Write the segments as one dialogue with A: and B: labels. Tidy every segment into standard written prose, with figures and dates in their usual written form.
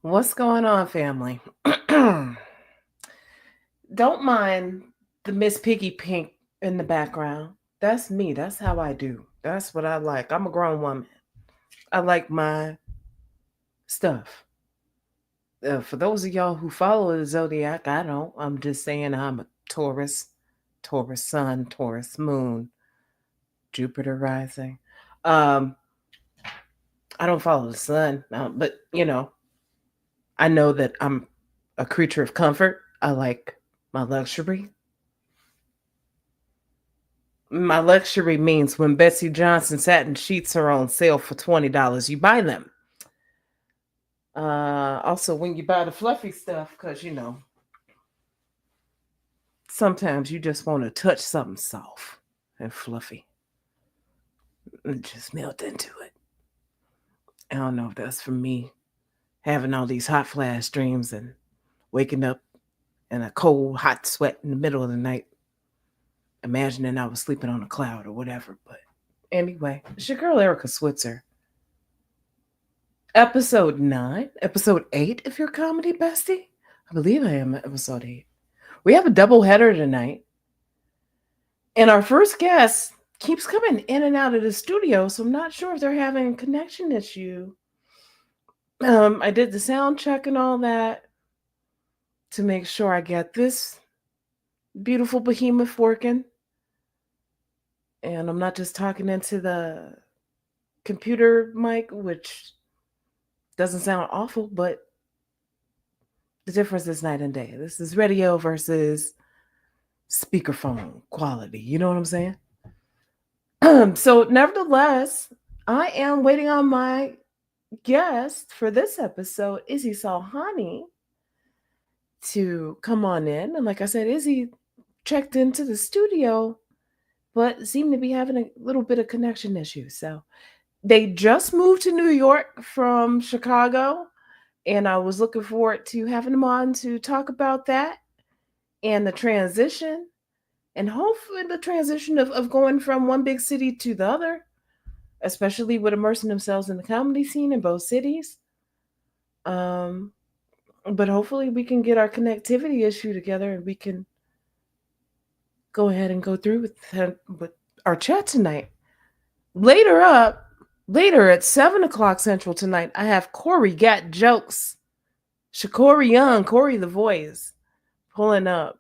A: What's going on, family? Don't mind the Miss Piggy Pink in the background. That's me. That's how I do. That's what I like. I'm a grown woman. I like my stuff. For those of y'all who follow the zodiac, I don't. I'm just saying I'm a Taurus, Taurus sun, Taurus moon, Jupiter rising. Um, I don't follow the sun, but I know that I'm a creature of comfort. I like my luxury. My luxury means when Betsy Johnson satin sheets are on sale for $20, you buy them. Also, when you buy the fluffy stuff, because sometimes you just want to touch something soft and fluffy and just melt into it. I don't know if that's for me having all these hot flash dreams and waking up in a cold, hot sweat in the middle of the night, imagining I was sleeping on a cloud or whatever. But anyway, it's your girl Erica Switzer. Episode 9, episode 8 if you're comedy bestie. I believe I am episode 8. We have a double header tonight. And our first guest keeps coming in and out of the studio, so I'm not sure if they're having a connection issue. I did the sound check and all that to make sure I get this beautiful behemoth working. And I'm not just talking into the computer mic, which doesn't sound awful, but the difference is night and day. This is radio versus speakerphone quality. You know what I'm saying? So, nevertheless, I am waiting on my guest for this episode, Izzy Salhani, to come on in. And like I said, Izzy checked into the studio, but seemed to be having a little bit of connection issues. So, they just moved to New York from Chicago, and I was looking forward to having them on to talk about that and the transition, and hopefully the transition of going from one big city to the other, especially with immersing themselves in the comedy scene in both cities. Um, but hopefully we can get our connectivity issue together and we can go ahead and go through with our chat tonight. Later at 7 o'clock Central tonight, I have Corey Got Jokes. Shakori Young, Corey the Voice, pulling up.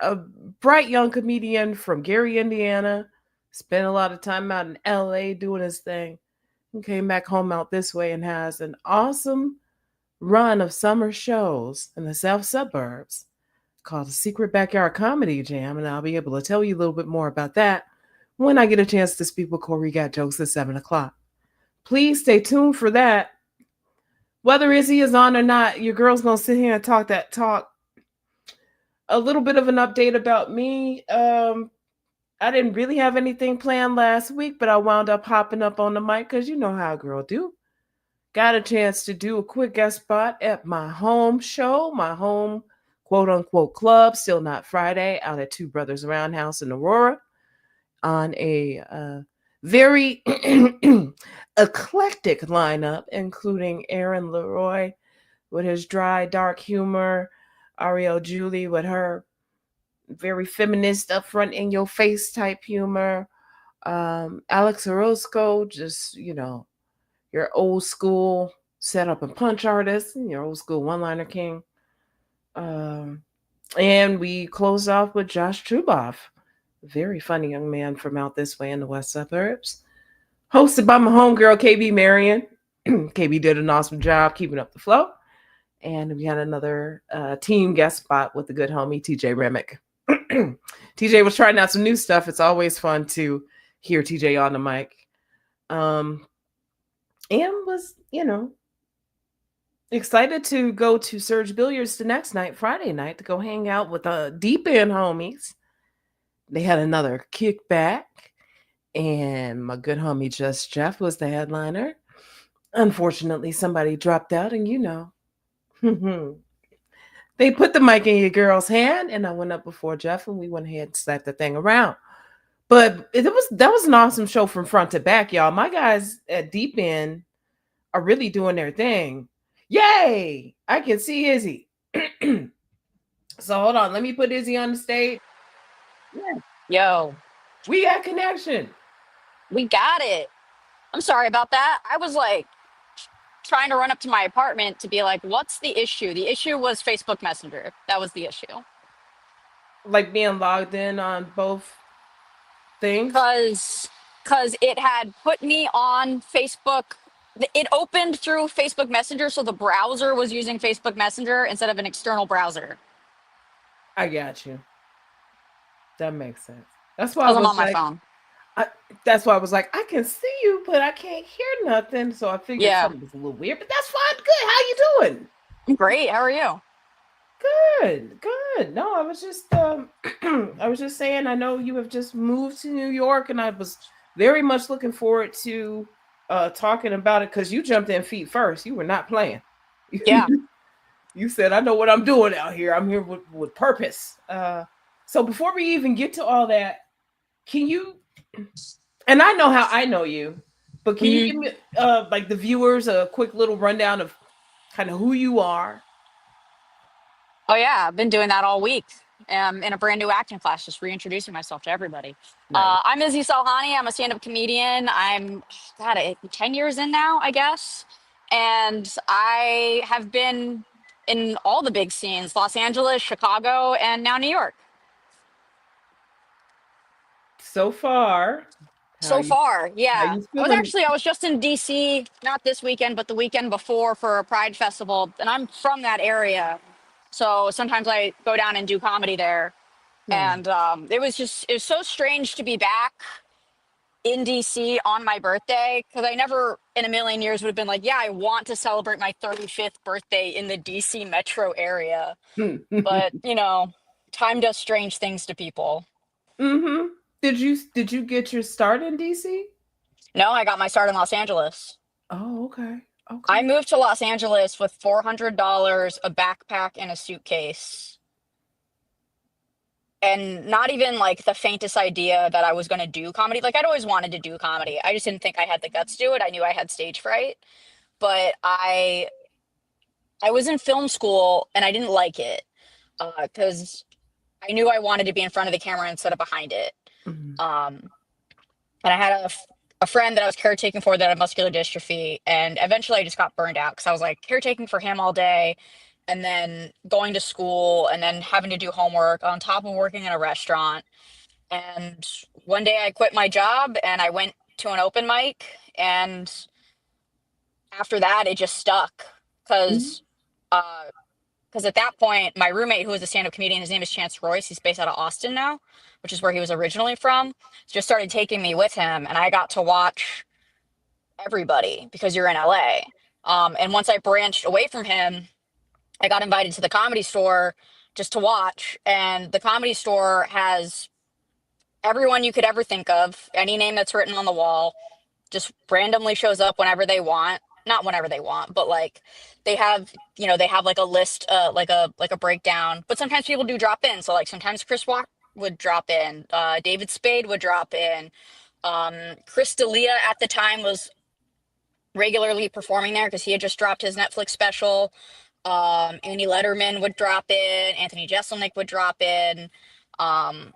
A: A bright young comedian from Gary, Indiana. Spent a lot of time out in LA doing his thing. And came back home out this way and has an awesome run of summer shows in the South Suburbs called the Secret Backyard Comedy Jam. And I'll be able to tell you a little bit more about that when I get a chance to speak with Corey Got Jokes at 7 o'clock. Please stay tuned for that. Whether Izzy is on or not, your girl's going to sit here and talk that talk. A little bit of an update about me. I didn't really have anything planned last week, but I wound up hopping up on the mic because you know how a girl do. Got a chance to do a quick guest spot at my home show, my home quote unquote club, Still Not Friday, out at Two Brothers Roundhouse in Aurora on a very eclectic lineup, including Aaron Leroy with his dry, dark humor, Ariel Julie with her very feminist, upfront in your face type humor. Alex Orozco, just, your old school setup and punch artist, your old school one liner king. And we closed off with Josh Truboff, a very funny young man from out this way in the west suburbs. Hosted by my homegirl, KB Marion. KB did an awesome job keeping up the flow. And we had another team guest spot with the good homie, TJ Remick. TJ was trying out some new stuff. It's always fun to hear TJ on the mic. And was, excited to go to Surge Billiards the next night, Friday night, to go hang out with the Deep End homies. They had another kickback, and my good homie Just Jeff was the headliner. Unfortunately, somebody dropped out, and they put the mic in your girl's hand, and I went up before Jeff, and we went ahead and slapped the thing around. But that was an awesome show from front to back, y'all. My guys at Deep End are really doing their thing. Yay! I can see Izzy. So hold on, let me put Izzy on the stage. Yeah,
B: Yo,
A: we got connection.
B: we got it. I'm sorry about that. I was like trying to run up to my apartment to be like, what's the issue? The issue was Facebook Messenger. That was the issue.
A: Like being logged in on both things.
B: Cause it had put me on Facebook. It opened through Facebook Messenger, so the browser was using Facebook Messenger instead of an external browser.
A: I got you. That makes sense. That's why I
B: Because I'm
A: was
B: on my
A: like,
B: phone.
A: I, that's why I was like, I can see you, but I can't hear nothing. So I figured
B: Yeah.
A: something was a little weird, but that's fine. Good. How you doing?
B: I'm great. How are you?
A: Good, good. No, I was just I was just saying I know you have just moved to New York and I was very much looking forward to talking about it cuz you jumped in feet first. You were not playing.
B: Yeah.
A: You said I know what I'm doing out here. I'm here with purpose. So before we even get to all that, can you and I know how I know you, but can you
B: Hmm.
A: give me like the viewers a quick little rundown of kind of who you are?
B: Oh yeah, I've been doing that all week. In a brand new acting class, just reintroducing myself to everybody.
A: Nice.
B: I'm Izzy Salhani. I'm a stand-up comedian. I'm God, 10 years in now, I guess, and I have been in all the big scenes: Los Angeles, Chicago, and now New York.
A: So far, how
B: So
A: you
B: far,
A: how
B: yeah.
A: you feeling?
B: I was just in DC, not this weekend, but the weekend before for a Pride festival, and I'm from that area, so sometimes I go down and do comedy there.
A: No.
B: And it was so strange to be back in DC on my birthday because I never in a million years would have been like, yeah, I want to celebrate my 35th birthday in the DC metro area. But, time does strange things to people.
A: Mm-hmm. Did you get your start in DC?
B: No, I got my start in Los Angeles.
A: Oh, okay.
B: I
A: Okay.
B: moved to Los Angeles with $400, a backpack, and a suitcase. And not even like the faintest idea that I was going to do comedy. Like I'd always wanted to do comedy. I just didn't think I had the guts to do it. I knew I had stage fright, but I was in film school and I didn't like it because I knew I wanted to be in front of the camera instead of behind it.
A: Mhm.
B: Um, and I had a friend that I was caretaking for that had muscular dystrophy, and eventually I just got burned out because I was like caretaking for him all day, and then going to school, and then having to do homework on top of working in a restaurant. And one day I quit my job and I went to an open mic. And after that, it just stuck
A: Mhm.
B: because at that point, my roommate, who was a stand up comedian, his name is Chance Royce. He's based out of Austin now, which is where he was originally from. Just started taking me with him. And I got to watch everybody because you're in LA. And once I branched away from him, I got invited to the Comedy Store just to watch. And the Comedy Store has everyone you could ever think of, any name that's written on the wall, just randomly shows up whenever they want. Not whenever they want, but like they have like a list, like a breakdown. But sometimes people do drop in. So like sometimes Chris Rock would drop in, David Spade would drop in, Chris D'Elia at the time was regularly performing there because he had just dropped his Netflix special. Andy Letterman would drop in, Anthony Jeselnik would drop in. Um,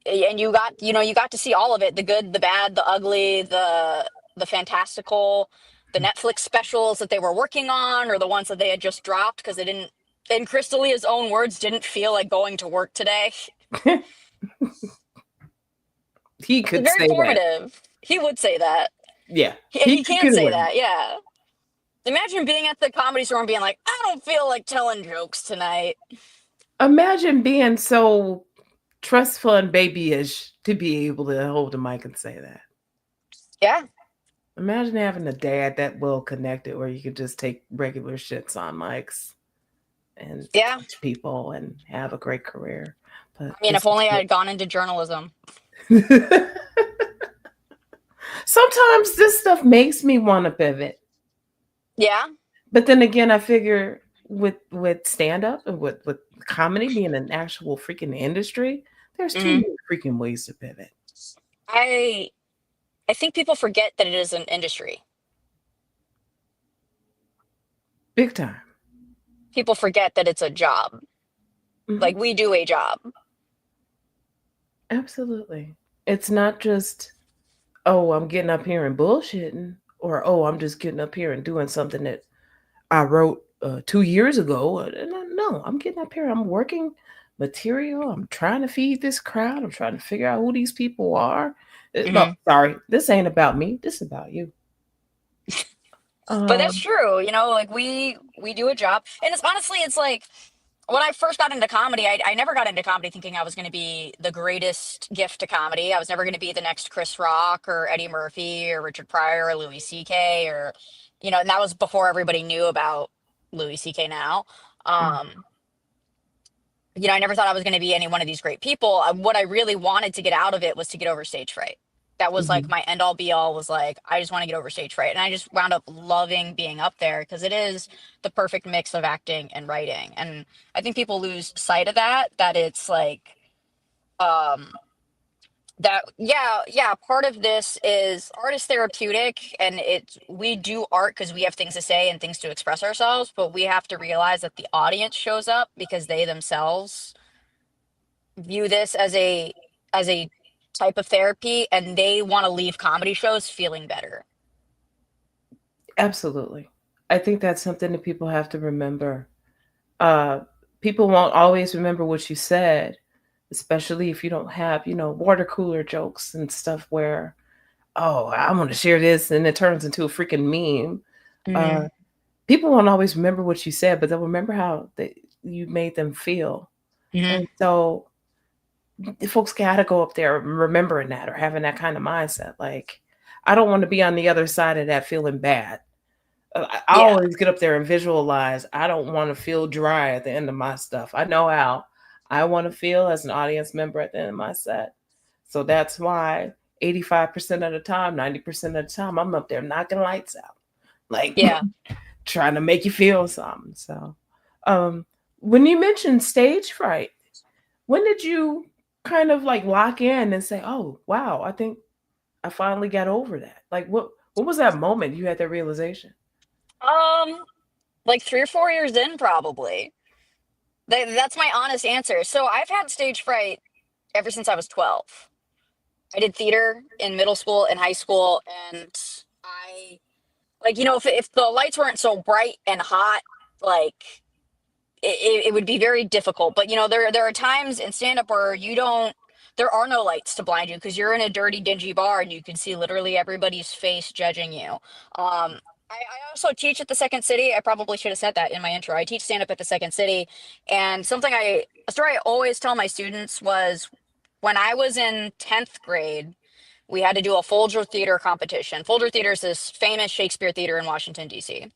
B: and you got to see all of it, the good, the bad, the ugly, the fantastical, the Netflix specials that they were working on or the ones that they had just dropped because they didn't, in Chris D'Elia's own words, didn't feel like going to work today.
A: He
B: It's
A: could
B: very
A: say that.
B: formative. He would say that.
A: Yeah,
B: And
A: he
B: he
A: could
B: can
A: get
B: say
A: away.
B: that, yeah. Imagine being at the Comedy Store and being like, I don't feel like telling jokes tonight.
A: Imagine being so trustful and babyish to be able to hold the mic and say that.
B: Yeah,
A: Imagine having a dad that well connected where you could just take regular shits on mics and
B: yeah.
A: touch people and have a great career. But
B: I mean,
A: this
B: if only I
A: is
B: had gone into journalism.
A: it. Sometimes this stuff makes me want to pivot.
B: Yeah.
A: But then again, I figure with stand up and with comedy being an actual freaking industry, there's too
B: Hmm.
A: many freaking ways to pivot.
B: I I think people forget that it is an industry.
A: Big time.
B: People forget that it's a job.
A: Hmm.
B: Like we do a job.
A: Absolutely. It's not just, oh, I'm getting up here and bullshitting, or oh, I'm just getting up here and doing something that I wrote 2 years ago. No, I'm getting up here. I'm working material. I'm trying to feed this crowd. I'm trying to figure out who these people are. No,
B: Hmm.
A: sorry, this ain't about me. This is about you.
B: But that's
A: Um,
B: true, you know, like we do a job. And it's honestly it's like when I first got into comedy, I never got into comedy thinking I was going to be the greatest gift to comedy. I was never going to be the next Chris Rock or Eddie Murphy or Richard Pryor or Louis C.K. or, you know, and that was before everybody knew about Louis C.K. now.
A: mm,
B: Um, you know, I never thought I was going to be any one of these great people. What I really wanted to get out of it was to get over stage fright. That was like
A: mhm.
B: my end all be all was like, I just want to get over stage fright. And I just wound up loving being up there because it is the perfect mix of acting and writing. And I think people lose sight of that, that it's like, um, that yeah, part of this is art is therapeutic and it's we do art because we have things to say and things to express ourselves, but we have to realize that the audience shows up because they themselves view this as a type of therapy and they want to leave comedy shows feeling better.
A: Absolutely. I think that's something that people have to remember. Uh, People won't always remember what you said, especially if you don't have, water cooler jokes and stuff where, oh, I want to share this, and it turns into a freaking meme.
B: Hmm.
A: Uh, People won't always remember what you said, but they'll remember how you made them feel.
B: Hmm.
A: And so the folks got to go up there remembering that or having that kind of mindset. Like, I don't want to be on the other side of that feeling bad. I
B: Yeah.
A: always get up there and visualize. I don't want to feel dry at the end of my stuff. I know how I want to feel as an audience member at the end of my set. So that's why 85% of the time, 90% of the time, I'm up there knocking lights out, like
B: Yeah.
A: trying to make you feel something. So, um, when you mentioned stage fright, when did you kind of like lock in and say, "Oh, wow, I think I finally got over that"? Like, what was that moment you had that realization?
B: um like 3 or 4 years in probably. That's my honest answer. So I've had stage fright ever since I was 12. I did theater in middle school and high school, and I like, you know, if the lights weren't so bright and hot, like it would be very difficult. But you know, there are times in stand up where you don't there are no lights to blind you because you're in a dirty, dingy bar and you can see literally everybody's face judging you. I also teach at the Second City. I probably should have said that in my intro. I teach stand up at the Second City, and a story I always tell my students was when I was in 10th grade, we had to do a Folger Theater competition. Folger Theater is this famous Shakespeare theater in Washington, D.C.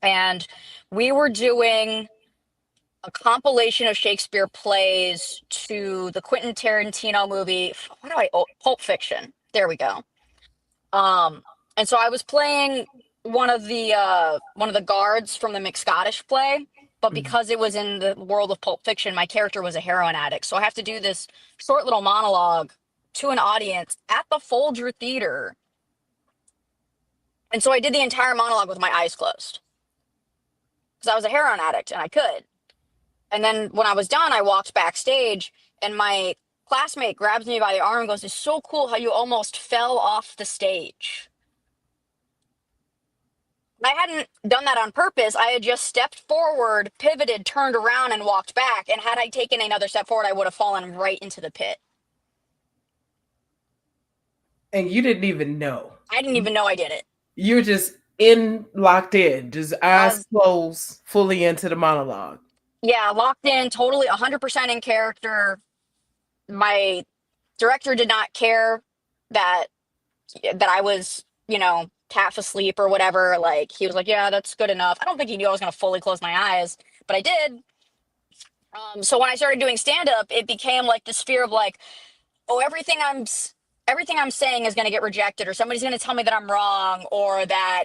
B: And we were doing a compilation of Shakespeare plays to the Quentin Tarantino movie. Pulp Fiction. There we go. Um, and so I was playing one of the guards from the McScottish play, but
A: Mhm.
B: because it was in the world of Pulp Fiction, my character was a heroin addict. So I have to do this short little monologue to an audience at the Folger Theater. And so I did the entire monologue with my eyes closed because I was a heroin addict and I could. And then when I was done, I walked backstage and my classmate grabs me by the arm and goes, "It's so cool how you almost fell off the stage." I hadn't done that on purpose. I had just stepped forward, pivoted, turned around, and walked back. And had I taken another step forward, I would have fallen right into the pit.
A: And you didn't even know.
B: I didn't even know I did it.
A: You're just in locked in, just
B: I
A: eyes
B: was,
A: closed, fully into the monologue.
B: yeah, locked in, totally 100% in character. My director did not care that I was, you know, half asleep or whatever. Like he was like, "Yeah, that's good enough." I don't think he knew I was going to fully close my eyes, but I did. So when I started doing stand up, it became like this fear of like, oh, everything I'm saying is going to get rejected, or somebody's going to tell me that I'm wrong, or that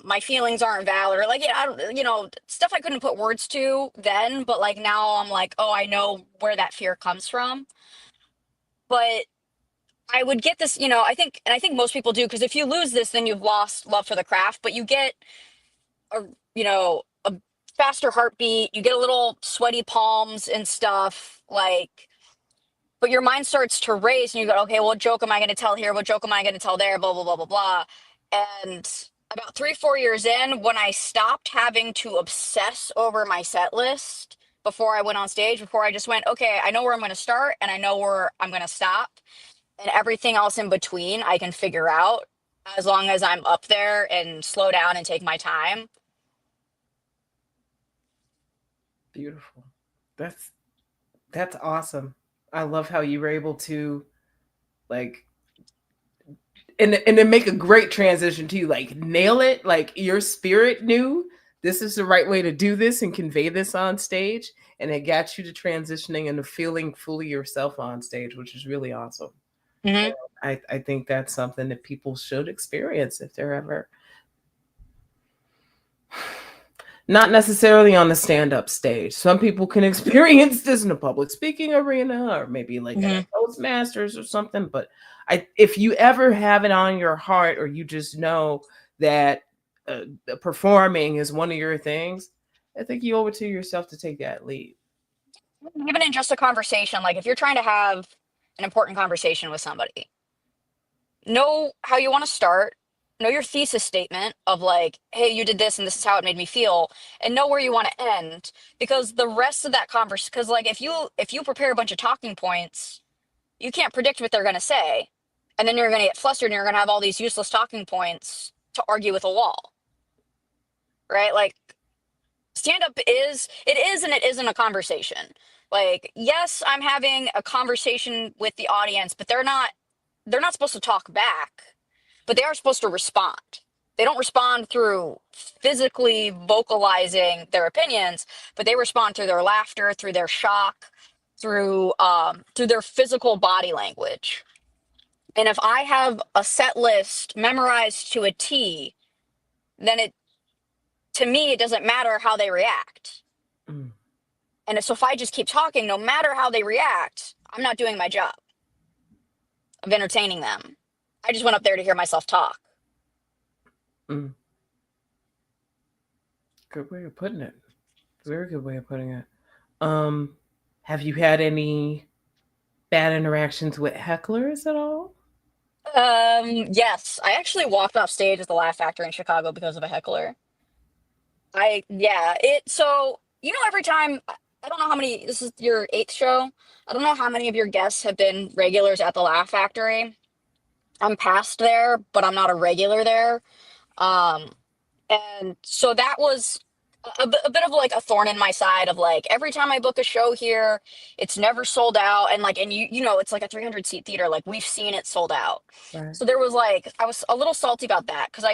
B: my feelings aren't valid, or like, yeah, I don't, you know, stuff I couldn't put words to then, but like now I'm like, oh, I know where that fear comes from. But I would get this, you know, I think most people do, because if you lose this, then you've lost love for the craft. But you get a you know a faster heartbeat, you get a little sweaty palms and stuff, like, but your mind starts to race and you go, okay, what joke am I going to tell here, what joke am I going to tell there, blah blah blah blah blah. And about 3 4 years in, when I stopped having to obsess over my set list before I went on stage, before I just went, okay, I know where I'm going to start and I know where I'm going to stop, and everything else in between I can figure out as long as I'm up there and slow down and take my time.
A: Beautiful. That's that's awesome. I love how you were able to like and then make a great transition to like nail it. Like your spirit knew this is the right way to do this and convey this on stage, and it got you to transitioning into feeling fully yourself on stage, which is really awesome.
B: Hmm.
A: I think that's something that people should experience if they're ever not necessarily on the stand-up stage. Some people can experience this in a public speaking arena or maybe like at
B: Hmm.
A: a Toastmasters or something. But if you ever have it on your heart or you just know that performing is one of your things, I think you owe it to yourself to take that lead.
B: Even in just a conversation, like if you're trying to have an important conversation with somebody, know how you want to start, know your thesis statement of like, hey, you did this and this is how it made me feel, and know where you want to end. Because the rest of that conversation, because like if you prepare a bunch of talking points, you can't predict what they're going to say, and then you're going to get flustered and you're going to have all these useless talking points to argue with a wall, right? Like, stand up is, it is and it isn't a conversation. Like, yes, I'm having a conversation with the audience, but they're not supposed to talk back, but they are supposed to respond. They don't respond through physically vocalizing their opinions, but they respond through their laughter, through their shock, through their physical body language. And if I have a set list memorized to a T, then it to me it doesn't matter how they react.
A: Mm,
B: And so if I just keep talking, no matter how they react, I'm not doing my job of entertaining them. I just went up there to hear myself talk.
A: mm. Good way of putting it. Very good way of putting it. Um, have you had any bad interactions with hecklers at all?
B: Yes, I actually walked off stage at the Laugh Factory in Chicago because of a heckler. Yeah, so, every time, I don't know how many, this is your eighth show. I don't know how many of your guests have been regulars at the Laugh Factory. I'm past there, but I'm not a regular there. Um, And so that was a bit of like a thorn in my side of like every time I book a show here, it's never sold out. And like, and it's like a 300-seat theater. Like we've seen it sold out.
A: Right.
B: So there was like, I was a little salty about that because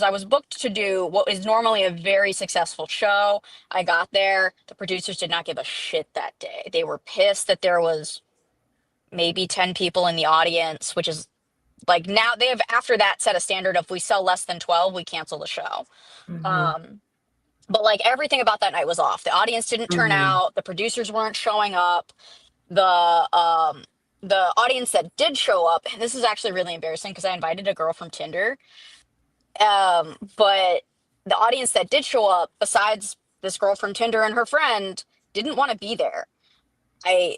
B: I was booked to do what is normally a very successful show. I got there. The producers did not give a shit that day. They were pissed that there was maybe 10 people in the audience, which is like now they have after that set a standard of we sell less than 12, we cancel the show.
A: Mm-hmm.
B: Um, but like everything about that night was off. The audience didn't turn
A: Mm-hmm.
B: out. The producers weren't showing up. The audience that did show up, and this is actually really embarrassing because I invited a girl from Tinder. But the audience that did show up, besides this girl from Tinder and her friend, didn't want to be there. I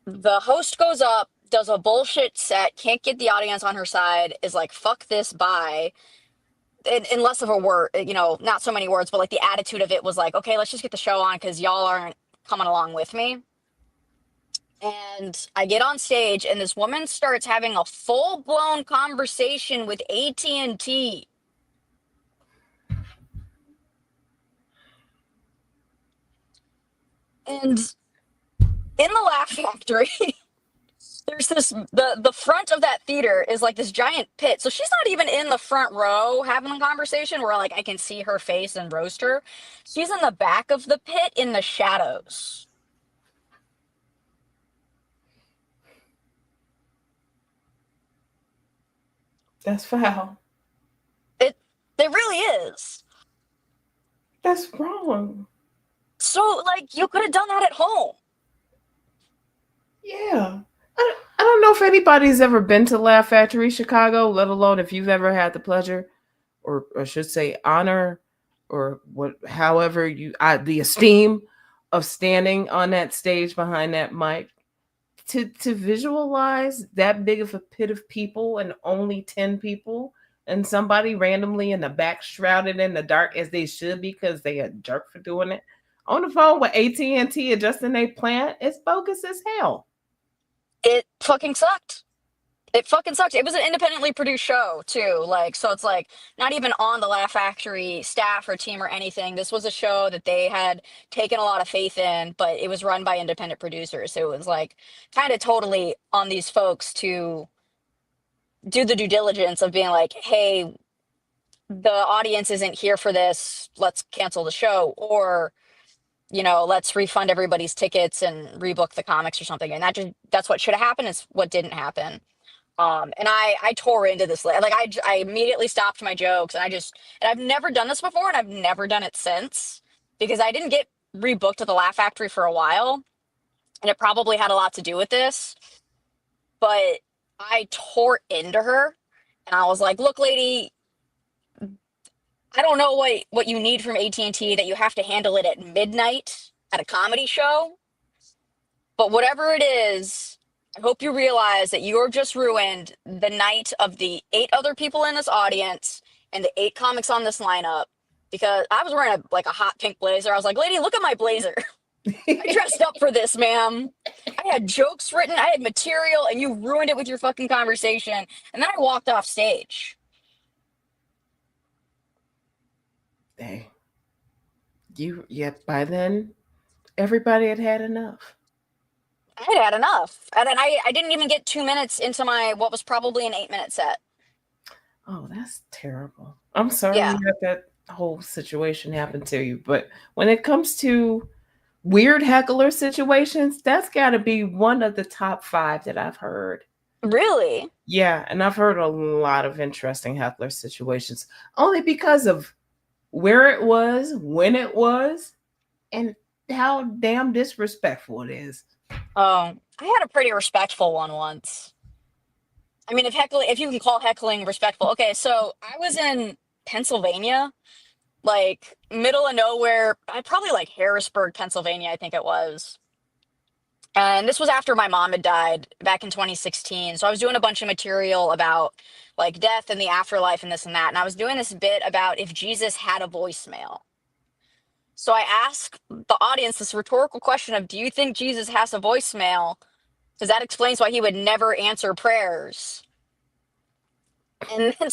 B: The host goes up, does a bullshit set, can't get the audience on her side, is like, fuck this, bye. In less of a word, not so many words, but like the attitude of it was like, okay, let's just get the show on because y'all aren't coming along with me. And I get on stage, and this woman starts having a full blown conversation with AT&T. And in the Laugh Factory, there's the front of that theater is like this giant pit. So she's not even in the front row having a conversation where like I can see her face and roast her. She's in the back of the pit in the shadows.
A: That's foul.
B: It it really is.
A: That's wrong.
B: So like you could have done that at home.
A: Yeah. I don't know if anybody's ever been to Laugh Factory Chicago, let alone if you've ever had the pleasure, or I should say honor, or what, however the esteem of standing on that stage behind that mic, to visualize that big of a pit of people and only 10 people, and somebody randomly in the back shrouded in the dark as they should be because they a jerk for doing it, on the phone with AT&T adjusting their plan. It's bogus as hell.
B: It fucking sucked. It fucking sucked. It was an independently produced show too. Like, so it's like not even on the Laugh Factory staff or team or anything. This was a show that they had taken a lot of faith in, but it was run by independent producers. So it was like kind of totally on these folks to do the due diligence of being like, hey, the audience isn't here for this. Let's cancel the show. Or, let's refund everybody's tickets and rebook the comics or something. And that's what should have happened. Is what didn't happen. And I tore into this, like I immediately stopped my jokes, and and I've never done this before, and I've never done it since, because I didn't get rebooked at the Laugh Factory for a while, and it probably had a lot to do with this, but I tore into her, and I was like, look, lady, I don't know what you need from AT&T, that you have to handle it at midnight at a comedy show, but whatever it is, I hope you realize that you're just ruined the night of the 8 other people in this audience and the 8 comics on this lineup, because I was wearing like a hot pink blazer. I was like, lady, look at my blazer. I dressed up for this, ma'am. I had jokes written, I had material, and you ruined it with your fucking conversation. And then I walked off stage.
A: Hey, by then, everybody had had enough.
B: I had had enough. And then I didn't even get 2 minutes into what was probably an 8-minute set.
A: Oh, that's terrible. I'm sorry
B: Yeah.
A: you had that whole situation happen to you, but when it comes to weird heckler situations, that's got to be one of the top 5 that I've heard.
B: Really?
A: Yeah, and I've heard a lot of interesting heckler situations only because of where it was, when it was, and how damn disrespectful it is.
B: Oh, I had a pretty respectful one once. I mean, if you can call heckling respectful. Okay, so I was in Pennsylvania, like middle of nowhere. I probably like Harrisburg, Pennsylvania, I think it was. And this was after my mom had died back in 2016. So I was doing a bunch of material about like death and the afterlife and this and that. And I was doing this bit about if Jesus had a voicemail. So I asked the audience this rhetorical question of, do you think Jesus has a voicemail? Because that explains why he would never answer prayers. And then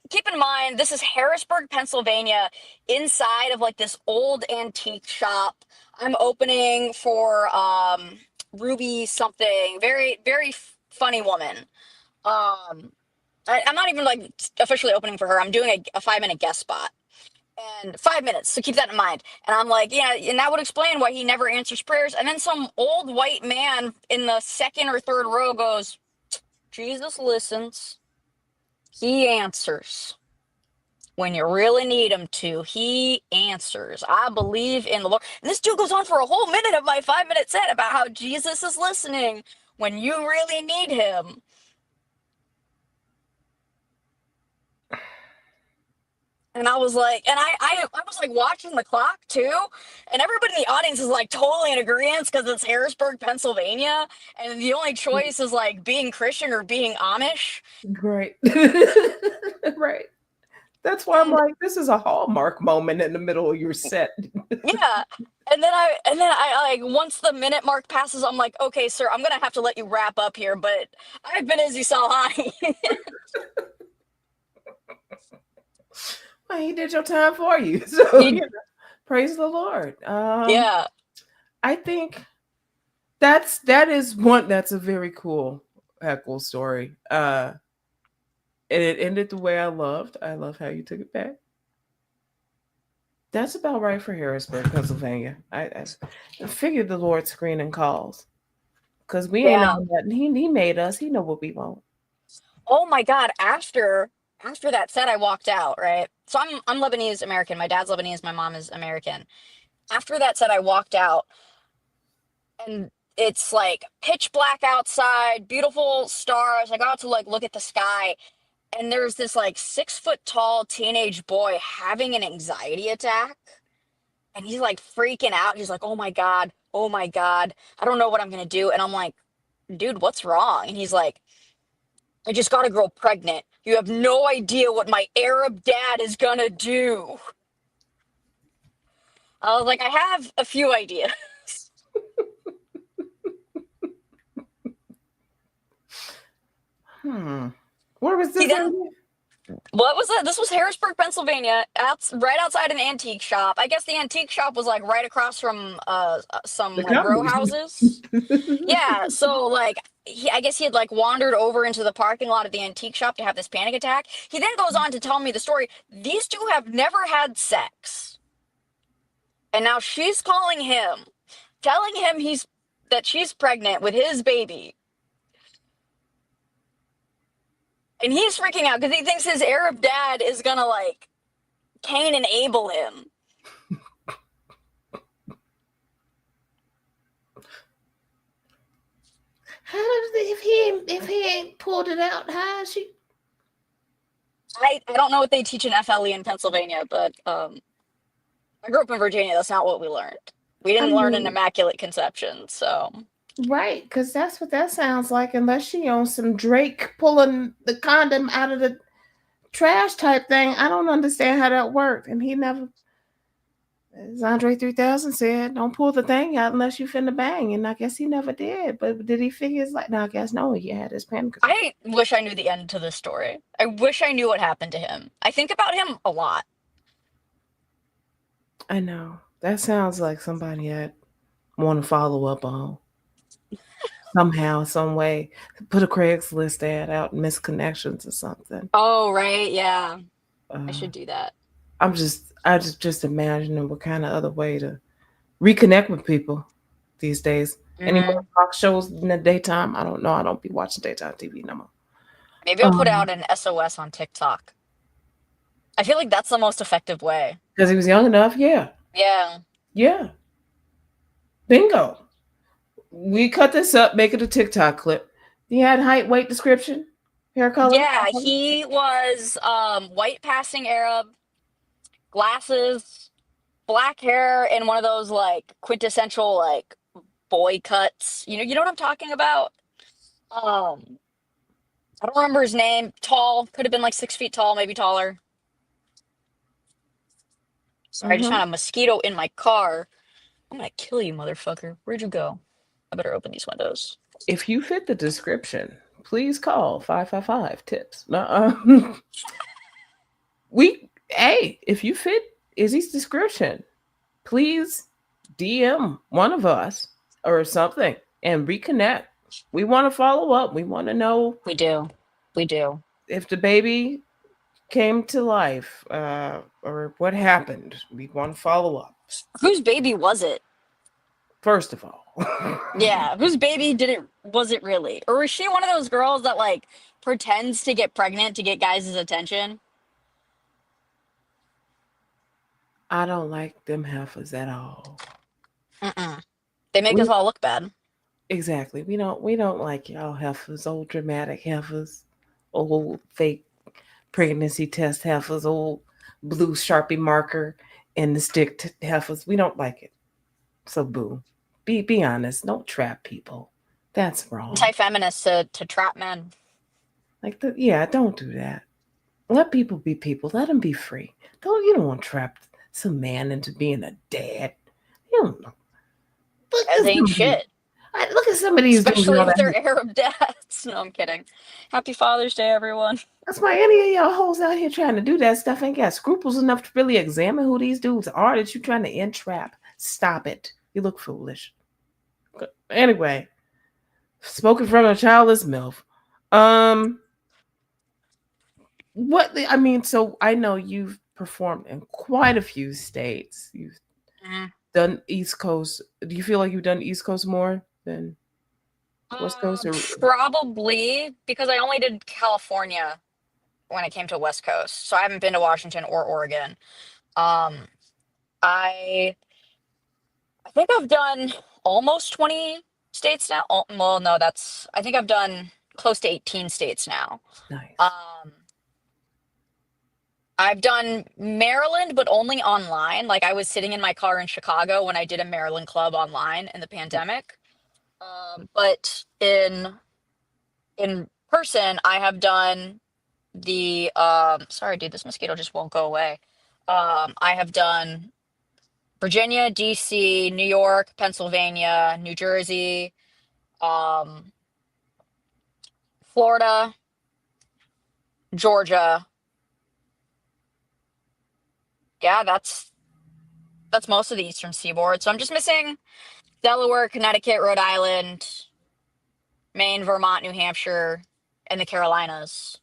B: keep in mind, this is Harrisburg, Pennsylvania, inside of like this old antique shop. I'm opening for Ruby something, very very funny woman. I'm not even like officially opening for her. I'm doing a 5-minute guest spot. And 5 minutes, so keep that in mind. And I'm like, yeah, and that would explain why he never answers prayers. And then some old white man in the second or third row goes, Jesus listens. He answers. When you really need him to, he answers. I believe in the Lord. And this dude goes on for a whole minute of my 5-minute set about how Jesus is listening when you really need him. And I was like, and I was like watching the clock too, and everybody in the audience is like totally in agreement because it's Harrisburg, Pennsylvania, and the only choice is like being Christian or being Amish.
A: Great. Right. That's why I'm
B: And
A: like, this is a hallmark moment in the middle of your set.
B: yeah, and then I like once the minute mark passes, I'm like, okay, sir, I'm gonna have to let you wrap up here, but I've been Izzy Salhani.
A: Well, he did your time for you. So
B: He,
A: praise the Lord.
B: yeah,
A: I think that's a very cool heckle story. And it ended the way I loved. I love how you took it back. That's about right for Harrisburg, Pennsylvania. I figured the Lord screening calls because we ain't
B: yeah.
A: on nothing. He made us. He know what we want.
B: Oh my God, after that set, I walked out, right? So I'm Lebanese American. My dad's Lebanese, my mom is American. After that set, I walked out, and it's like pitch black outside, beautiful stars. I go out to like look at the sky, and there's this like 6 foot tall teenage boy having an anxiety attack, and he's like freaking out. He's like, oh my God, I don't know what I'm gonna do. And I'm like, dude, what's wrong? And he's like, I just got a girl pregnant. You have no idea what my Arab dad is gonna do. I was like, I have a few ideas.
A: Hmm. Where was
B: He
A: this at?
B: then, what was that? This was Harrisburg, Pennsylvania, right outside an antique shop. I guess the antique shop was like right across from some
A: The
B: like row
A: comedy.
B: houses. Yeah, so like I guess he had like wandered over into the parking lot of the antique shop to have this panic attack. He then goes on to tell me the story. These two have never had sex. And now she's calling him, telling him he's that she's pregnant with his baby. And he's freaking out because he thinks his Arab dad is gonna like Cain and Abel him.
A: How does if he ain't pulled it out? How is she?
B: I don't know what they teach in FLE in Pennsylvania, but I grew up in Virginia. That's not what we learned. We
A: I
B: didn't learn an
A: mean,
B: immaculate conception. So
A: right? Because that's what that sounds like. Unless she owns some Drake pulling the condom out of the trash type thing, I don't understand how that worked. And he never, as Andre 3000 said, don't pull the thing out unless you finna bang. And I guess he never did. But did he figure it's like, no, I guess no, he had his panic attack.
B: I wish I knew the end to this story. I wish I knew what happened to him. I think about him a lot.
A: I know. That sounds like somebody I'd want to follow up on somehow, some way. Put a Craigslist ad out, misconnections or something.
B: Oh, right. Yeah. I
A: Uh,
B: should do that.
A: I just imagining what kind of other way to reconnect with people these days. Any more
B: Hmm.
A: talk shows in the daytime? I don't know. I don't be watching daytime TV no more.
B: Maybe I'll put out an SOS on TikTok. I feel like that's the most effective way.
A: Because he was young enough. Yeah,
B: Yeah.
A: yeah. Bingo. We cut this up, make it a TikTok clip. He had height, weight, description, hair color.
B: Yeah, he was white passing Arab, glasses, black hair, and one of those like quintessential like boy cuts. You know what I'm talking about? Um, I don't remember his name. Tall, could have been like 6 feet tall, maybe taller. Sorry, I just
A: Mm-hmm.
B: found a mosquito in my car. I'm gonna kill you, motherfucker. Where'd you go? I better open these windows.
A: If you fit the description, please call 555 tips. Hey, if you fit Izzy's description, please DM one of us or something and reconnect. We want to follow up. We want to know
B: We do. We do.
A: if the baby came to life or what happened. We want to follow up.
B: Whose baby was it?
A: First of all,
B: Yeah, whose baby did it was it really? Or was she one of those girls that like pretends to get pregnant to get guys' attention?
A: I don't like them heifers at all.
B: Mm-mm. They make us
A: We
B: all look bad.
A: exactly. We don't like y'all heifers, old dramatic heifers, old fake pregnancy test heifers, old blue Sharpie marker and the stick heifers. We don't like it. So boo. Be honest. Don't trap people. That's wrong.
B: Anti-feminist to trap men.
A: Like yeah, don't do that. Let people be people. Let them be free. You don't want to trap some man into being a dad. You don't know. Look
B: As
A: at
B: ain't
A: some of these.
B: shit.
A: Look at some of these dudes.
B: Especially
A: All
B: with
A: that.
B: their Arab dads. No, I'm kidding. Happy Father's Day, everyone.
A: That's why any of y'all hoes out here trying to do that stuff ain't got scruples enough to really examine who these dudes are that you trying to entrap. Stop it. You look foolish. Anyway, spoken from a childless MILF. Um, I mean, so I know you've performed in quite a few states. You've
B: Mm.
A: done East Coast. Do you feel like you've done East Coast more than West Coast? Or
B: Probably because I only did California when it came to West Coast. So I haven't been to Washington or Oregon. Um, I I think I've done almost 20 states now. Well, no, I think I've done close to 18 states now.
A: nice.
B: Um, I've done Maryland, but only online. Like I was sitting in my car in Chicago when I did a Maryland club online in the pandemic. But in person, I have done the sorry, dude, this mosquito just won't go away. I have done Virginia, DC, New York, Pennsylvania, New Jersey, um, Florida, Georgia. Yeah, that's most of the Eastern Seaboard. So I'm just missing Delaware, Connecticut, Rhode Island, Maine, Vermont, New Hampshire, and the Carolinas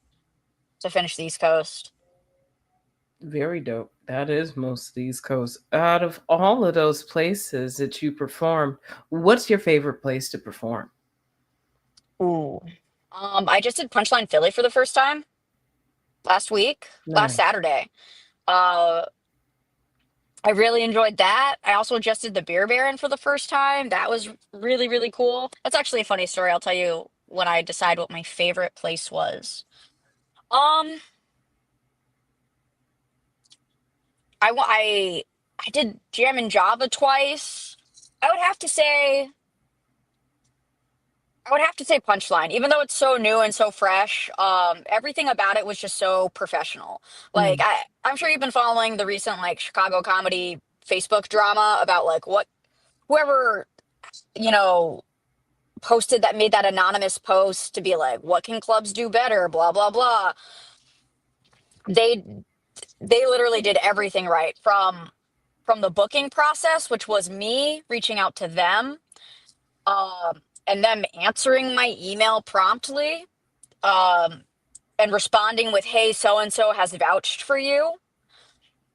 B: to finish the East Coast.
A: Very dope. That is most of the East Coast. Out of all of those places that you perform, what's your favorite place to perform?
B: Ooh. I just did Punchline Philly for the first time last week, last
A: Nice.
B: Saturday. Uh, I really enjoyed that. I also just did the Beer Baron for the first time. That was really, really cool. That's actually a funny story. I'll tell you when I decide what my favorite place was. Um, I did Jam and Java twice. I would have to say I would have to say Punchline, even though it's so new and so fresh. Everything about it was just so professional. Like
A: Mm.
B: I'm sure you've been following the recent like Chicago comedy Facebook drama about like what whoever you know posted that made that anonymous post to be like, what can clubs do better? Blah blah blah. They they literally did everything right from the booking process, which was me reaching out to them, and them answering my email promptly. Um, and responding with, hey, so and so has vouched for you,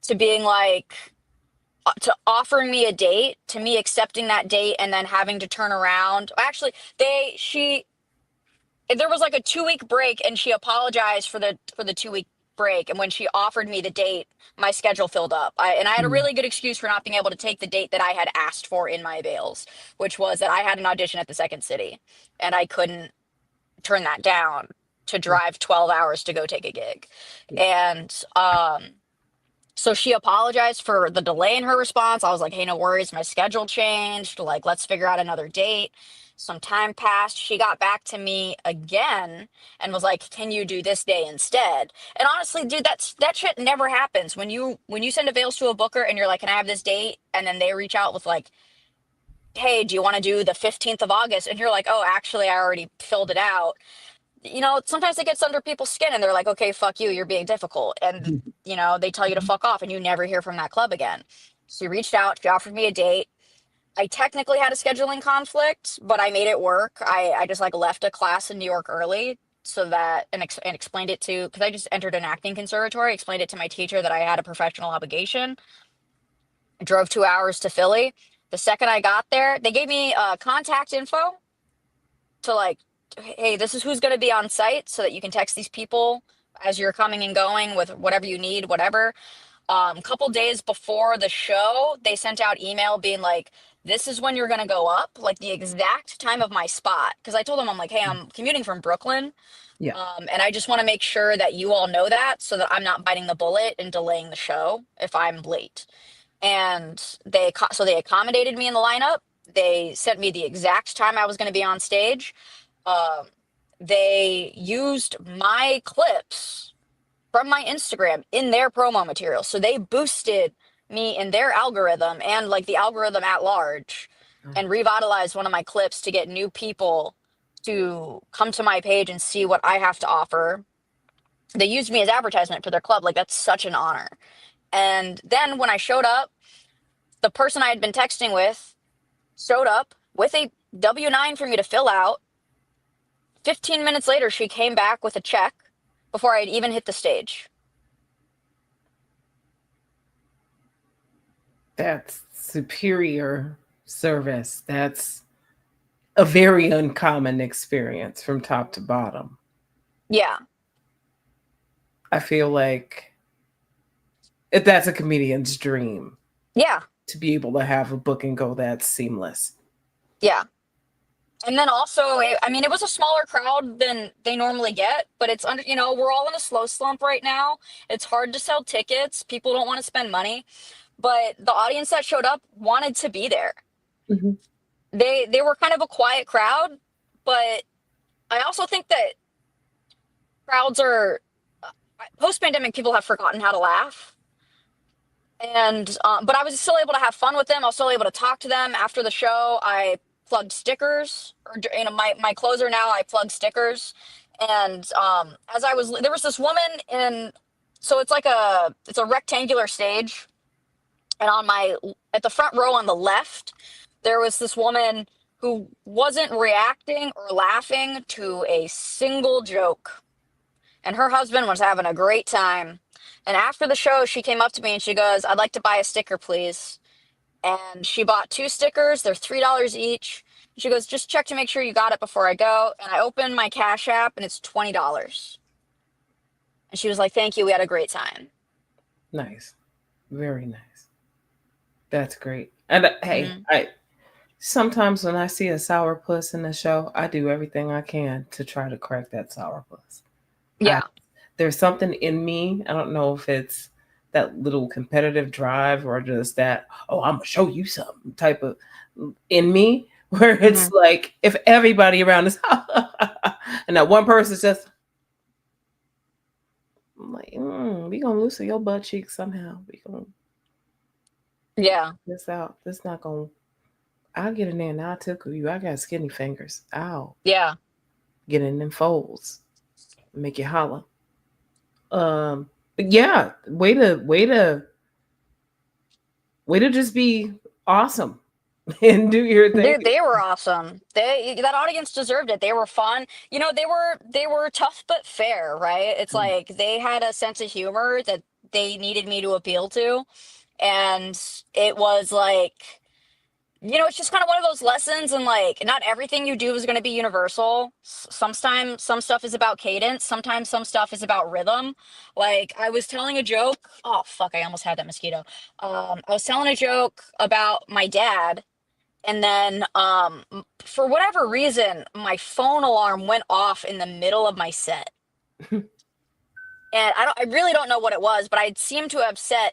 B: to being like, to offering me a date, to me accepting that date and then having to turn around. Actually, there was like a 2 week break and she apologized for the 2 week break. And when she offered me the date, my schedule filled up. I had a
A: Mm.
B: really good excuse for not being able to take the date that I had asked for in my avails, which was that I had an audition at the Second City and I couldn't turn that down to
A: Yeah.
B: drive 12 hours to go take a gig.
A: Yeah.
B: And so she apologized for the delay in her response. I was like, hey, no worries. My schedule changed. Like, let's figure out another date. Some time passed. She got back to me again and was like, can you do this day instead? And honestly, dude, that shit never happens. When you send avails to a booker and you're like, can I have this date? And then they reach out with like, hey, do you want to do the 15th of August? And you're like, oh, actually, I already filled it out. Sometimes it gets under people's skin and they're like, okay, fuck you, you're being difficult. And,
A: Mhm.
B: they tell you to fuck off and you never hear from that club again. She reached out, she offered me a date. I technically had a scheduling conflict, but I made it work. I just like left a class in New York early so that, and explained it to, because I just entered an acting conservatory, explained it to my teacher that I had a professional obligation. I drove 2 hours to Philly. The second I got there, they gave me contact info to like, hey, this is who's going to be on site so that you can text these people as you're coming and going with whatever you need, whatever. Couple days before the show, they sent out email being like, this is when you're going to go up, like the exact time of my spot. Because I told them, I'm like, hey, I'm commuting from Brooklyn.
A: Yeah.
B: And I just want to make sure that you all know that so that I'm not biting the bullet and delaying the show if I'm late. And so they accommodated me in the lineup. They sent me the exact time I was going to be on stage. Um, they used my clips from my Instagram in their promo material. So they boosted me in their algorithm and like the algorithm at large and revitalized one of my clips to get new people to come to my page and see what I have to offer. They used me as advertisement for their club. Like that's such an honor. And then when I showed up, the person I had been texting with showed up with a W-9 for me to fill out. 15 minutes later, she came back with a check before I had even hit the stage.
A: That's superior service. That's a very uncommon experience from top to bottom.
B: Yeah.
A: I feel like that's a comedian's dream
B: Yeah.
A: to be able to have a book and go that seamless.
B: Yeah. And then also, I mean, it was a smaller crowd than they normally get, but it's under, we're all in a slow slump right now. It's hard to sell tickets. People don't want to spend money, but the audience that showed up wanted to be there.
A: Mhm.
B: They were kind of a quiet crowd, but I also think that crowds are post-pandemic, people have forgotten how to laugh. And but I was still able to have fun with them. I was still able to talk to them after the show. I plugged stickers, or my closer now. I plug stickers, and as I was, there was this woman in. So it's a rectangular stage, and at the front row on the left, there was this woman who wasn't reacting or laughing to a single joke, and her husband was having a great time. And after the show, she came up to me and she goes, "I'd like to buy a sticker, please." And she bought two stickers. They're $3 each. She goes, "Just check to make sure you got it before I go." And I opened my Cash App and it's $20. And she was like, "Thank you. We had a great time."
A: Nice. Very nice. That's great. And hey,
B: Hmm.
A: I sometimes when I see a sourpuss in the show, I do everything I can to try to crack that sourpuss. I
B: Yeah.
A: there's something in me. I don't know if it's that little competitive drive or just that, oh, I'm gonna show you something type of in me where it's
B: Hmm.
A: like if everybody around is and that one person's just I'm like, we gonna loosen your butt cheeks somehow. We gonna
B: Yeah.
A: this out. This not gonna I'll get in there and I'll tickle you. I got skinny fingers. I'll
B: Yeah.
A: get in them folds, make you holler. But yeah, way to just be awesome and do your thing.
B: Dude, they were awesome. That audience deserved it. They were fun. They were tough but fair, right? It's like they had a sense of humor that they needed me to appeal to. And it was like, it's just kind of one of those lessons, and like not everything you do is going to be universal. Sometimes some stuff is about cadence, sometimes some stuff is about rhythm. Like I was telling a joke. Oh fuck, I almost had that mosquito. I was telling a joke about my dad, and then for whatever reason my phone alarm went off in the middle of my set. And I really don't know what it was, but I seemed to have set